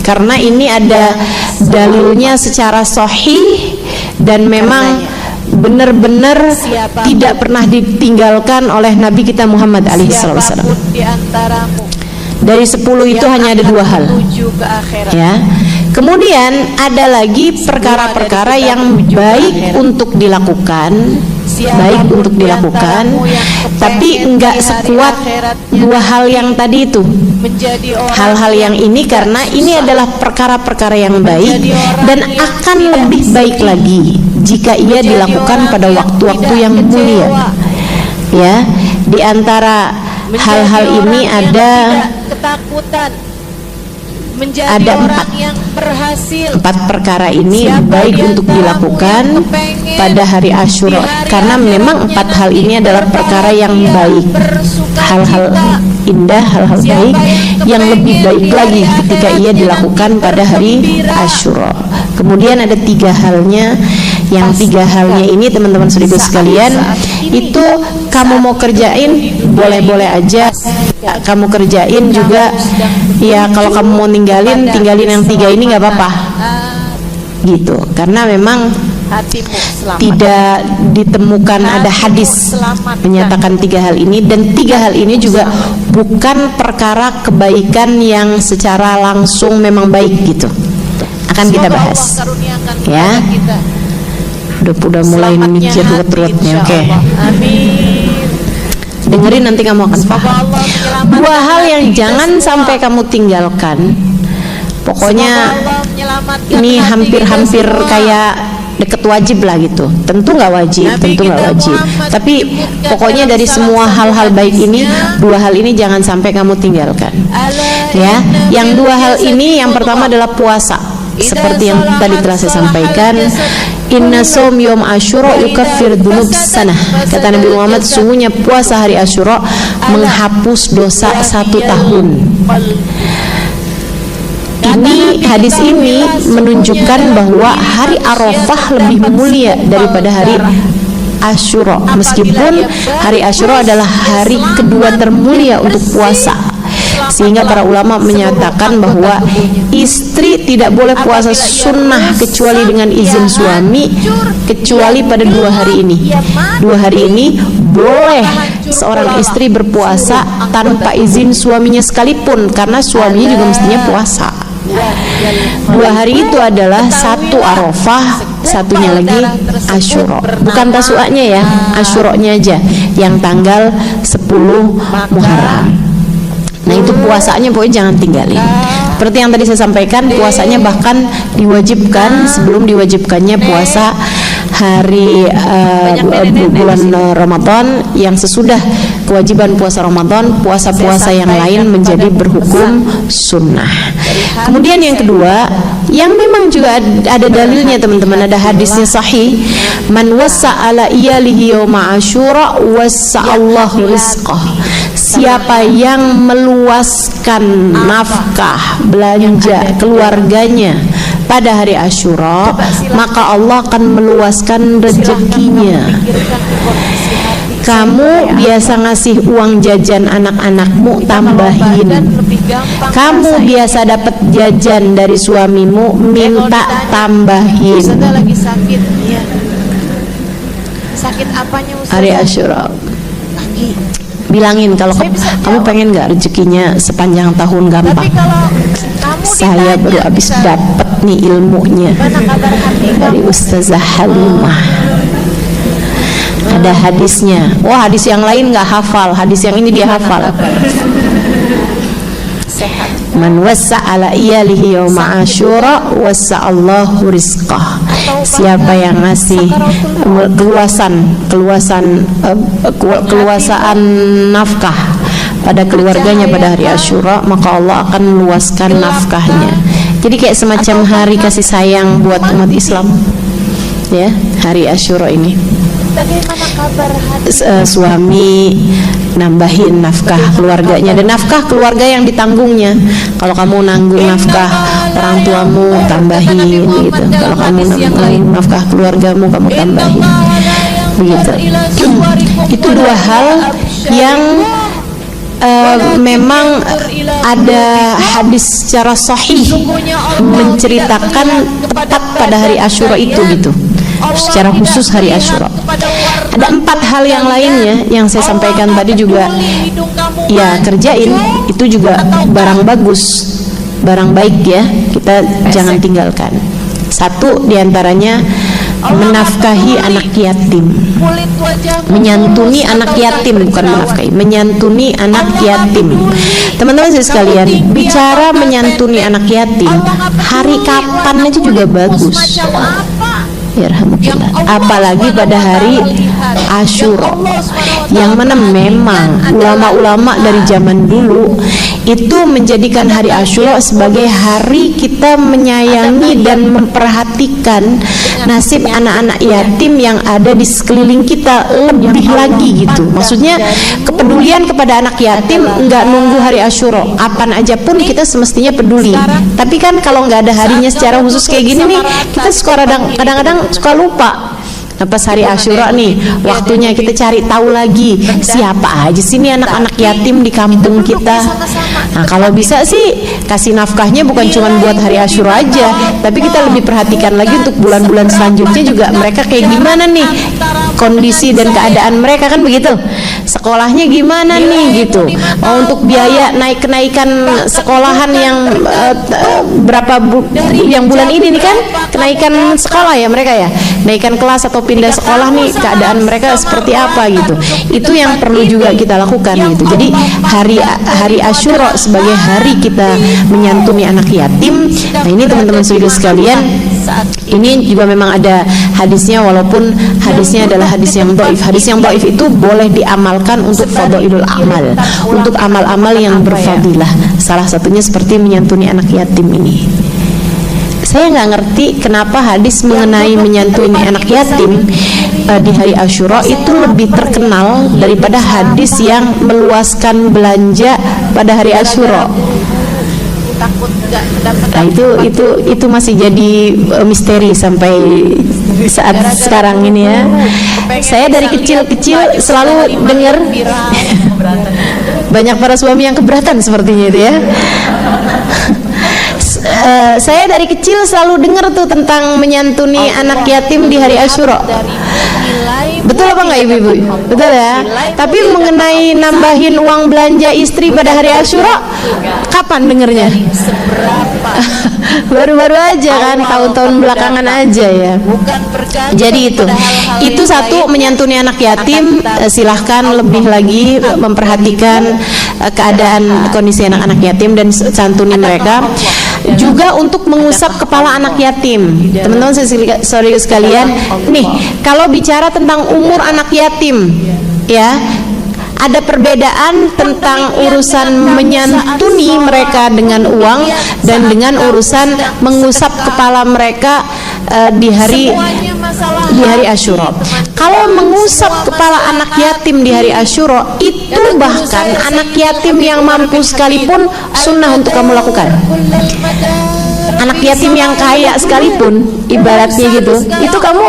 karena ini ada dalilnya secara sahih dan memang benar-benar tidak pernah ditinggalkan oleh Nabi kita Muhammad SAW. Dari 10 itu hanya ada 2 hal ya. Kemudian ada lagi perkara-perkara yang baik untuk dilakukan, tapi enggak sekuat 2 hal yang tadi itu. hal-hal yang ini karena ini adalah perkara-perkara yang baik dan akan lebih baik lagi jika ia dilakukan pada waktu-waktu yang mulia. Ya, di antara hal-hal ini ada empat perkara ini baik untuk dilakukan pada hari Asyura karena memang empat hal ini adalah perkara yang baik, hal-hal indah, hal-hal baik yang lebih baik lagi ketika ia dilakukan pada hari Asyura. Kemudian ada tiga halnya, yang tiga halnya ini teman-teman saudara sekalian itu kamu mau kerjain boleh-boleh aja, kamu kerjain juga ya, kalau kamu mau tinggalin yang tiga ini nggak apa-apa gitu, karena memang tidak ditemukan ada hadis menyatakan tiga hal ini, dan tiga hal ini juga bukan perkara kebaikan yang secara langsung memang baik gitu. Akan kita bahas ya. Udah mulai mikir ruwet-ruwetnya. Oke. Dengerin nanti kamu akan paham. Dua hal yang jangan sampai kamu tinggalkan. Pokoknya ini hampir-hampir kayak deket wajib lah gitu. Tentu nggak wajib, tapi pokoknya dari semua hal-hal baik ini, dua hal ini jangan sampai kamu tinggalkan. Ya, yang dua hal ini, yang pertama adalah puasa. Seperti yang tadi telah saya sampaikan, inna shaum yom Asyura yukaffir dzunub sanah. Kata Nabi Muhammad, sungguhnya puasa hari Asyura menghapus dosa 1 tahun. Ini hadis ini menunjukkan bahwa hari Arafah lebih mulia daripada hari Asyura, meskipun hari Asyura adalah hari kedua termulia untuk puasa. Sehingga para ulama menyatakan bahwa istri tidak boleh puasa sunnah kecuali dengan izin suami, kecuali pada 2 hari ini. 2 hari ini boleh seorang istri berpuasa tanpa izin suaminya sekalipun, karena suaminya juga mestinya puasa. 2 hari itu adalah satu Arafah, satunya lagi Asyura. Bukan tasu'anya ya, Asyuranya aja yang tanggal 10 Muharram. Nah itu puasanya pokoknya jangan tinggalin. Seperti yang tadi saya sampaikan, puasanya bahkan diwajibkan sebelum diwajibkannya puasa hari bulan Ramadan. Yang sesudah kewajiban puasa Ramadan, puasa-puasa yang lain menjadi berhukum sunnah. Kemudian yang kedua, yang memang juga ada dalilnya teman-teman, ada hadisnya sahih, man wassa ala iyalihi yawma Asyura wassa'allahu rizqah. Siapa yang meluaskan nafkah belanja keluarganya pada hari Asyura, maka Allah akan meluaskan rezekinya. Kamu biasa ngasih uang jajan anak-anakmu, tambahin. Kamu biasa dapat jajan dari suamimu, minta tambahin. Sakit apanya Ustaz? Hari Asyura. Bilangin kalau kamu pengen nggak rezekinya sepanjang tahun gampang. Saya baru habis dapat nih ilmunya dari Ustazah Halimah. Ada hadisnya. Wah, hadis yang lain nggak hafal, hadis yang ini dia hafal. Man wassa ala iyalihi yawma Asyura wassa'allahu rizqah. Siapa yang ngasih keluasaan nafkah pada keluarganya pada hari Asyura, maka Allah akan meluaskan nafkahnya. Jadi kayak semacam hari kasih sayang buat umat Islam. Ya, hari Asyura ini. Bagaimana kabar suami nambahin nafkah keluarganya, dan nafkah keluarga yang ditanggungnya. Kalau kamu nanggung nafkah orang tuamu, tambahin gitu. Kalau kamu nanggung nafkah keluargamu, kamu tambahin. Begitu. Itu 2 hal yang memang ada hadis secara sahih menceritakan tepat pada hari Asyura itu gitu. Secara khusus hari Asyura. Ada 4 hal yang lainnya yang saya sampaikan tadi juga ya kerjain, itu juga barang bagus, barang baik ya, kita jangan tinggalkan. 1 diantaranya menafkahi anak yatim, menyantuni anak yatim, bukan menafkahi, menyantuni anak yatim. Teman-teman sekalian, bicara menyantuni anak yatim, hari kapan aja juga bagus. Apalagi pada hari Asyura, yang mana memang ulama-ulama dari zaman dulu itu menjadikan hari Asyura sebagai hari kita menyayangi dan memperhatikan nasib anak-anak yatim yang ada di sekeliling kita lebih lagi gitu. Maksudnya kepedulian kepada anak yatim nggak nunggu hari Asyura, apaan aja pun kita semestinya peduli. Tapi kan kalau nggak ada harinya secara khusus kayak gini nih, kita kadang-kadang suka lupa. Nah, pas hari Asyura nih, waktunya kita cari tahu lagi siapa aja sih nih anak-anak yatim di kampung kita. Nah, kalau bisa sih kasih nafkahnya bukan cuma buat hari Asyura aja, tapi kita lebih perhatikan lagi untuk bulan-bulan selanjutnya juga mereka kayak gimana nih kondisi dan keadaan mereka, kan begitu. Sekolahnya gimana nih gitu. Untuk biaya kenaikan sekolahan yang yang bulan ini nih kan kenaikan sekolah ya mereka ya, kenaikan kelas atau pindah sekolah nih, keadaan mereka seperti apa gitu. Itu yang perlu juga kita lakukan gitu. Jadi hari Asyura sebagai hari kita menyantuni anak yatim. Nah, ini teman-teman saudara sekalian, ini juga memang ada hadisnya, walaupun hadisnya adalah hadis yang dhaif. Hadis yang dhaif itu boleh diamalkan untuk fadhailul amal, untuk amal-amal yang berfadilah. Salah satunya seperti menyantuni anak yatim ini. Saya nggak ngerti kenapa hadis mengenai menyantuni anak yatim di hari Asyura itu lebih terkenal daripada hadis yang meluaskan belanja pada hari Asyura. Nah, itu masih jadi misteri sampai saat sekarang ini ya. Saya dari kecil-kecil selalu dengar banyak para suami yang keberatan sepertinya itu ya. Saya dari kecil selalu dengar tuh tentang menyantuni anak yatim di hari Asyura. Betul apa enggak ibu-ibu? Betul ya. Tapi mengenai nambahin uang belanja istri pada hari Asyura, kapan dengernya? Baru-baru aja kan, tahun-tahun belakangan aja ya. Jadi itu satu, menyantuni anak yatim. Silahkan lebih lagi memperhatikan keadaan kondisi anak-anak yatim dan santuni mereka. Juga untuk mengusap kepala anak yatim. Teman-teman sorry sekalian, nih kalau bicara tentang umur anak yatim ya, ada perbedaan tentang urusan menyantuni mereka dengan uang dan dengan urusan mengusap kepala mereka di hari Asyura. Kalau mengusap kepala anak yatim di hari Asyura, itu bahkan anak yatim yang mampu sekalipun sunnah untuk kamu lakukan. Anak yatim yang kaya sekalipun, ibaratnya gitu, itu kamu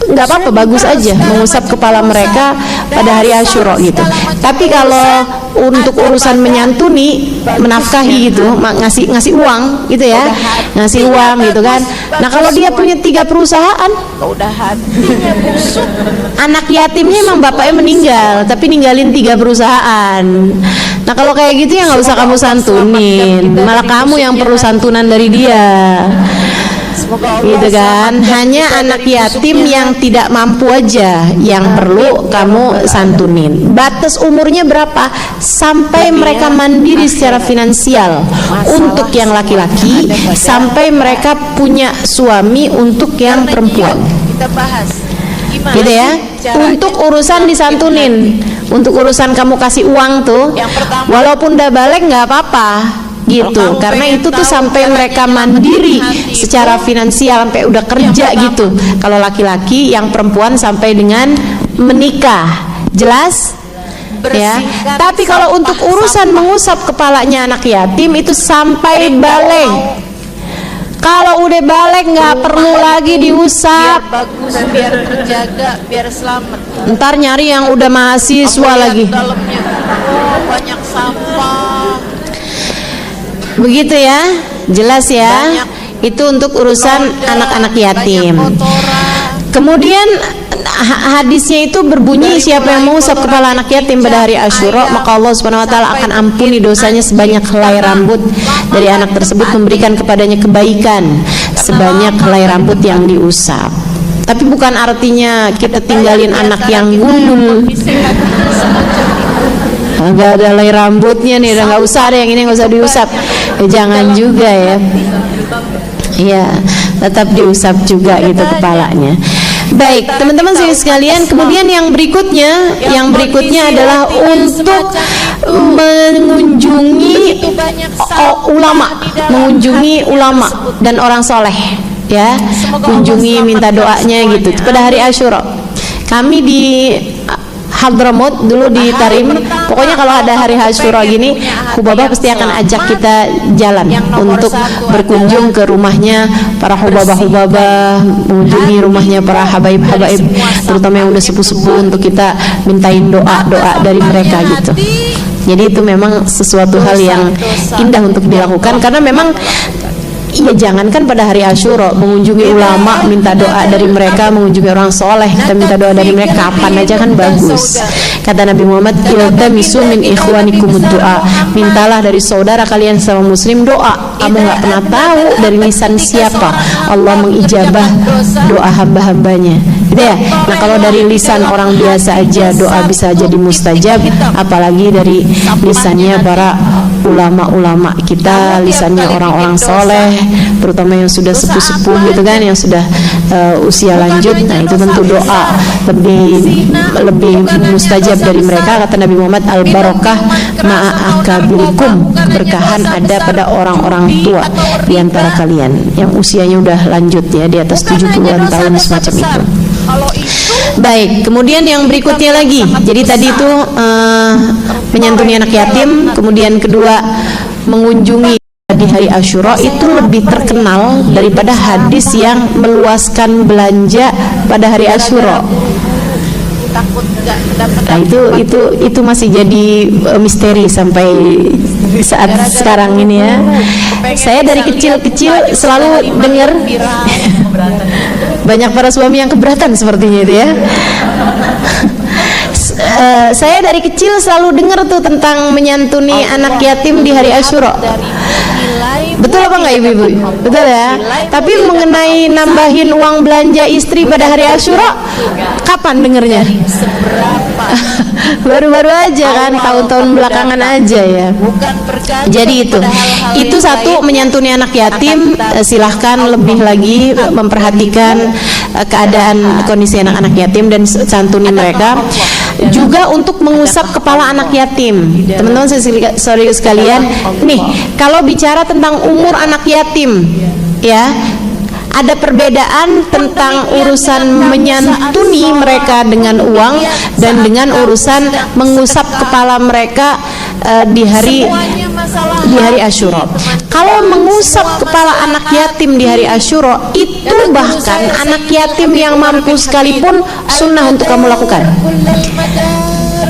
nggak apa-apa, bagus aja mengusap kepala mereka pada hari Asyura gitu. Tapi kalau untuk urusan menyantuni, menafkahi gitu, ngasih uang gitu ya, ngasih uang gitu kan. Nah, kalau dia punya 3 perusahaan, anak yatimnya emang bapaknya meninggal, tapi ninggalin 3 perusahaan. Nah, kalau kayak gitu ya nggak usah kamu santunin, malah kamu yang perlu santunan dari dia. Gitu kan, hanya anak yatim yang tidak mampu aja yang perlu kamu santunin. Batas umurnya berapa? Sampai mereka mandiri secara finansial untuk yang laki-laki, sampai mereka punya suami untuk yang perempuan. Kita bahas gitu ya. Untuk urusan disantunin, untuk urusan kamu kasih uang tuh, walaupun udah balik nggak apa-apa gitu, karena itu tuh sampai mereka mandiri secara finansial, sampai udah kerja gitu. Kalau laki-laki, yang perempuan sampai dengan menikah, jelas ya. Tapi kalau untuk urusan mengusap kepalanya anak yatim itu sampai balik. Kalau udah balik nggak perlu lagi diusap, biar bagus, biar terjaga, biar selamat. Ntar nyari yang udah mahasiswa lagi. Dalamnya banyak sampah. Begitu ya, jelas ya. Itu untuk urusan anak-anak yatim. Kemudian hadisnya itu berbunyi, siapa yang mengusap kepala anak yatim pada hari Asyura, maka Allah Subhanahu wa taala akan ampuni dosanya sebanyak helai rambut dari anak tersebut, memberikan kepadanya kebaikan sebanyak helai rambut yang diusap. Tapi bukan artinya kita tinggalin anak yang gundul, nggak ada helai rambutnya nih, udah nggak usah deh, yang ini nggak usah diusap. Jangan juga ya. Iya, tetap diusap juga gitu kepalanya. Baik, teman-teman sekalian, kemudian yang berikutnya adalah untuk mengunjungi ulama dan orang soleh, ya, kunjungi, minta doanya gitu pada hari Asyura. Kami di Hadramut dulu di Tarim, pokoknya kalau ada hari Asyura gini, Hubabah pasti akan ajak kita jalan untuk berkunjung ke rumahnya para hubabah-hubabah, mengunjungi rumahnya para habaib-habaib, terutama yang udah sepuh-sepuh, untuk kita mintain doa-doa dari mereka gitu. Jadi itu memang sesuatu hal yang indah untuk dilakukan, karena memang ya jangankan pada hari Asyura, mengunjungi ulama, minta doa dari mereka, mengunjungi orang soleh, kita minta doa dari mereka kapan aja kan bagus. Kata Nabi Muhammad, iltamisu min ikhwanikumud doa, mintalah dari saudara kalian sama muslim doa. Kamu nggak pernah tahu dari lisan siapa Allah mengijabah doa hamba-hambanya, gitu ya. Nah kalau dari lisan orang biasa aja doa bisa jadi mustajab, apalagi dari lisannya para ulama-ulama kita, lisannya orang-orang soleh, terutama yang sudah sepuh-sepuh gitu kan, yang sudah usia lanjut. Nah itu tentu doa lebih mustajab dari mereka. Kata Nabi Muhammad, al barokah ma'akabilikum, keberkahan ada pada orang-orang tua di antara kalian yang usianya udah lanjut ya, di atas 70-an tahun semacam itu. Baik, kemudian yang berikutnya lagi, jadi tadi itu menyantuni anak yatim, kemudian kedua mengunjungi di hari Asyura, itu lebih terkenal daripada hadis yang meluaskan belanja pada hari Asyura. Nah itu masih jadi misteri sampai saat sekarang ini ya. Saya dari kecil-kecil selalu dengar banyak para suami yang keberatan sepertinya itu ya. Saya dari kecil selalu dengar tuh tentang menyantuni anak yatim di hari Asyura. Betul apa enggak ibu-ibu? Betul ya. Tapi mengenai nambahin uang belanja istri pada hari Asyura, kapan dengernya? Baru-baru aja kan, tahun-tahun belakangan aja ya. Jadi itu satu, menyantuni anak yatim. Silahkan lebih lagi memperhatikan keadaan kondisi anak-anak yatim dan santuni mereka. Juga untuk mengusap kepala anak yatim. Teman-teman sekalian, nih kalau bicara tentang umur anak yatim, ya ada perbedaan tentang urusan menyantuni mereka dengan uang dan dengan urusan mengusap kepala mereka di hari Asyura. Kalau mengusap kepala anak yatim di hari Asyura, itu bahkan anak yatim yang mampu sekalipun sunnah untuk kamu lakukan.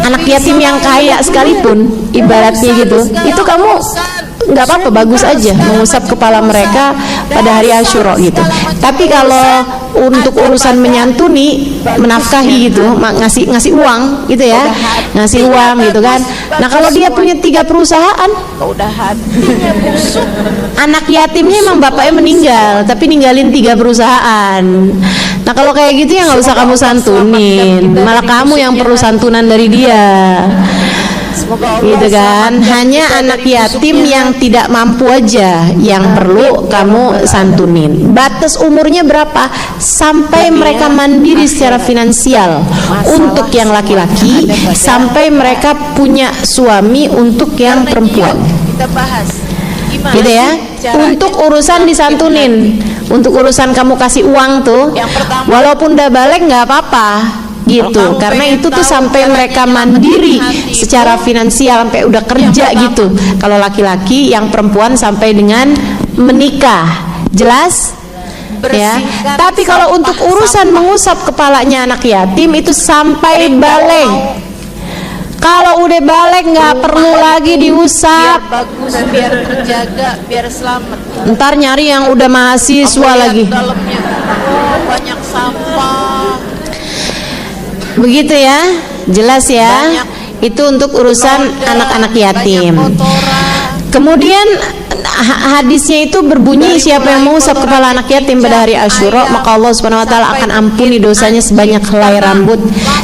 Anak yatim yang kaya sekalipun, ibaratnya gitu, itu kamu nggak apa-apa, bagus aja mengusap kepala mereka pada hari Asyura gitu. Tapi kalau untuk urusan menyantuni, menafkahi gitu, ngasih uang gitu ya, ngasih uang gitu kan. Nah kalau dia punya 3 perusahaan, anak yatimnya emang bapaknya meninggal, tapi ninggalin 3 perusahaan. Nah kalau kayak gitu ya nggak usah kamu santunin, malah kamu yang perlu santunan dari dia. Gitu kan, hanya anak yatim yang tidak mampu aja yang perlu kamu santunin. Batas umurnya berapa? Sampai mereka mandiri secara finansial untuk yang laki-laki, sampai mereka punya suami untuk yang perempuan. Gitu ya. Untuk urusan disantunin, untuk urusan kamu kasih uang tuh, walaupun udah balik nggak apa-apa gitu, karena itu tuh sampai mereka mandiri secara finansial, sampai udah kerja gitu. Kalau laki-laki, yang perempuan sampai dengan menikah, jelas ya. Tapi kalau untuk urusan mengusap kepalanya anak yatim, itu sampai balik. Kalau udah balik nggak perlu lagi diusap, biar bagus, biar terjaga, biar selamat. Ntar nyari yang udah mahasiswa lagi, banyak sampah. Begitu ya, jelas ya. Itu untuk urusan anak-anak yatim. Kemudian hadisnya itu berbunyi, siapa yang mengusap kepala anak yatim pada hari Asyura, maka Allah Subhanahu wa taala akan ampuni dosanya sebanyak helai rambut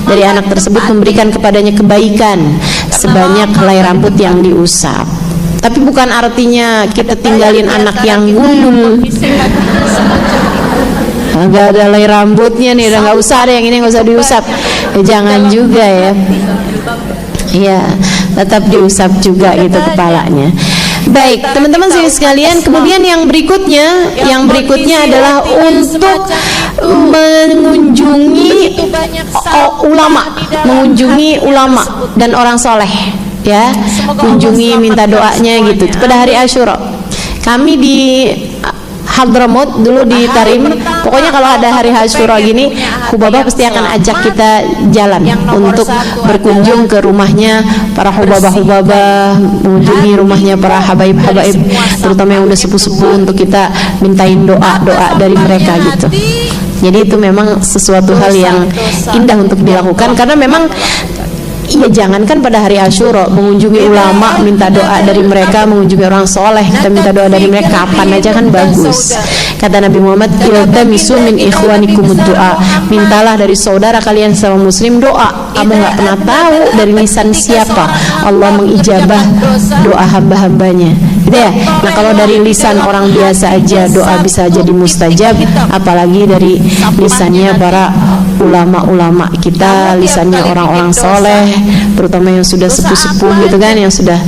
dari anak tersebut, memberikan kepadanya kebaikan sebanyak helai rambut yang diusap. Tapi bukan artinya kita tinggalin anak yang gundul, nggak ada helai rambutnya nih, udah nggak usah, ada yang ini nggak usah diusap, jangan juga ya. Iya, tetap diusap juga gitu kepalanya. Baik, teman-teman sekalian, kemudian yang berikutnya adalah untuk mengunjungi ulama dan orang soleh, ya, kunjungi, minta doanya gitu pada hari Asyura. Kami di Hadramut dulu di Tarim, pokoknya kalau ada hari Asyura gini, Hubabah pasti akan ajak kita jalan untuk berkunjung ke rumahnya para hubabah-hubabah, mengunjungi rumahnya para habaib-habaib, terutama yang udah sepuh-sepuh, untuk kita mintain doa-doa dari mereka gitu. Jadi itu memang sesuatu hal yang indah untuk dilakukan, karena memang ya jangankan pada hari Asyura, mengunjungi ulama, minta doa dari mereka, mengunjungi orang soleh, kita minta doa dari mereka kapan aja kan bagus. Kata Nabi Muhammad, iltamisu min ikhwanikumud doa, mintalah dari saudara kalian sama muslim doa. Kamu nggak pernah tahu dari lisan siapa Allah mengijabah doa hamba-hambanya, gitu ya. Nah kalau dari lisan orang biasa aja doa bisa jadi mustajab, apalagi dari lisannya para ulama-ulama kita, lisannya orang-orang soleh, terutama yang sudah sepuh-sepuh gitu kan, yang sudah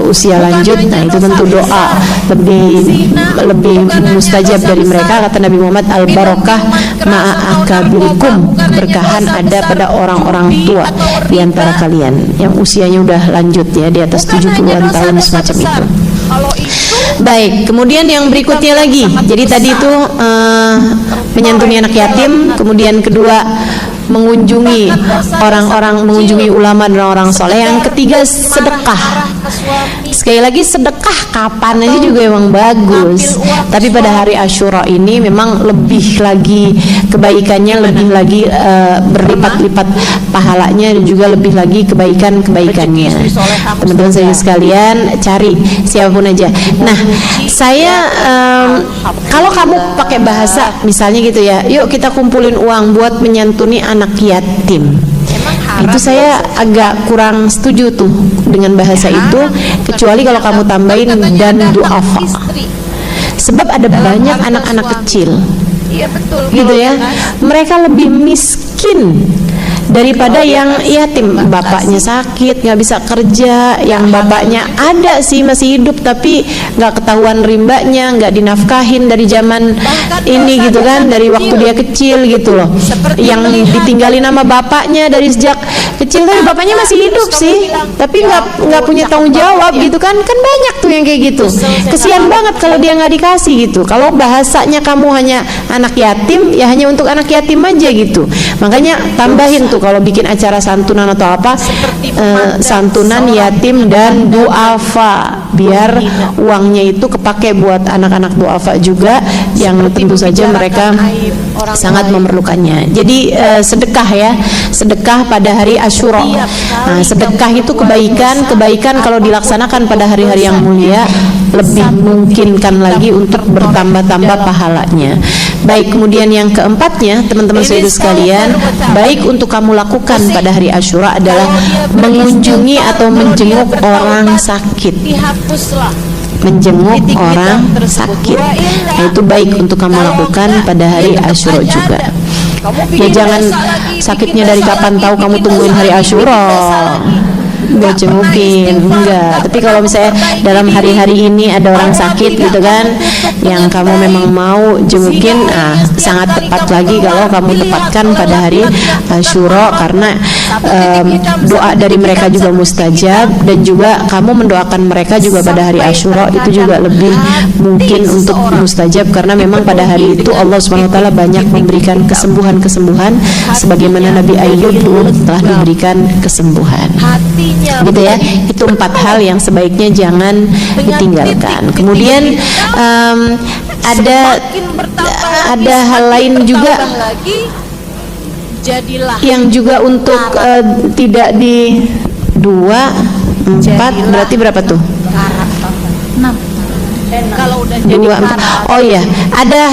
usia lanjut. Nah itu tentu doa lebih mustajab dari mereka. Kata Nabi Muhammad, al barokah ma'akabirikum, keberkahan ada pada orang-orang tua di antara kalian yang usianya udah lanjut ya, di atas 70-an tahun semacam itu. Baik, kemudian yang berikutnya lagi, jadi tadi itu menyantuni anak yatim, kemudian kedua mengunjungi orang-orang, mengunjungi ulama dan orang soleh. Yang ketiga sedekah. Sekali lagi sedekah kapan aja juga emang bagus, tapi pada hari Asyura ini memang lebih lagi kebaikannya, lebih lagi berlipat-lipat pahalanya, dan juga lebih lagi kebaikannya. Teman-teman saya sekalian, cari siapapun aja. Nah saya kalau kamu pakai bahasa misalnya gitu ya, yuk kita kumpulin uang buat menyantuni anak yatim, itu saya agak kurang setuju tuh dengan bahasa itu, kecuali kalau kamu tambahin dan duafa, sebab ada banyak anak-anak kecil gitu ya, mereka lebih miskin daripada yang yatim, bapaknya sakit nggak bisa kerja, yang bapaknya ada sih masih hidup tapi nggak ketahuan rimbanya, nggak dinafkahin dari zaman ini gitu kan, dari waktu dia kecil gitu loh, yang ditinggalin sama bapaknya dari sejak kecil, tapi bapaknya masih hidup sih tapi nggak punya tanggung jawab gitu kan banyak tuh yang kayak gitu. Kesian banget kalau dia nggak dikasih gitu. Kalau bahasanya kamu hanya anak yatim, ya hanya untuk anak yatim aja gitu. Makanya tambahin tuh kalau bikin acara santunan atau apa, santunan yatim dan duafa, biar uangnya itu kepake buat anak-anak duafa juga yang tentu saja mereka sangat memerlukannya. Jadi sedekah ya, sedekah pada hari Asyura. Nah, sedekah itu kebaikan kalau dilaksanakan pada hari-hari yang mulia lebih memungkinkan lagi untuk bertambah-tambah pahalanya. Baik, kemudian yang keempatnya, teman-teman saudara sekalian, baik untuk kamu lakukan pada hari Asyura adalah mengunjungi atau menjenguk orang sakit. Menjenguk orang sakit, nah, itu baik untuk kamu lakukan pada hari Asyura juga. Ya jangan sakitnya dari kapan tahu, kamu tungguin hari Asyura nggak jengukin, enggak. Tapi kalau misalnya dalam hari-hari ini ada orang sakit gitu kan, yang kamu memang mau jengukin, sangat tepat lagi kalau kamu tepatkan pada hari Asyura, karena doa dari mereka juga mustajab, dan juga kamu mendoakan mereka juga pada hari Asyura itu juga lebih mungkin untuk mustajab, karena memang pada hari itu Allah SWT banyak memberikan kesembuhan-kesembuhan, sebagaimana Nabi Ayub dulu telah diberikan kesembuhan. Gitu ya, itu 4 hal yang sebaiknya jangan ditinggalkan. Kemudian ada hal lain juga yang juga untuk tidak di 2, 4, berarti berapa tuh? Kalau udah dua, empat. Oh iya, ada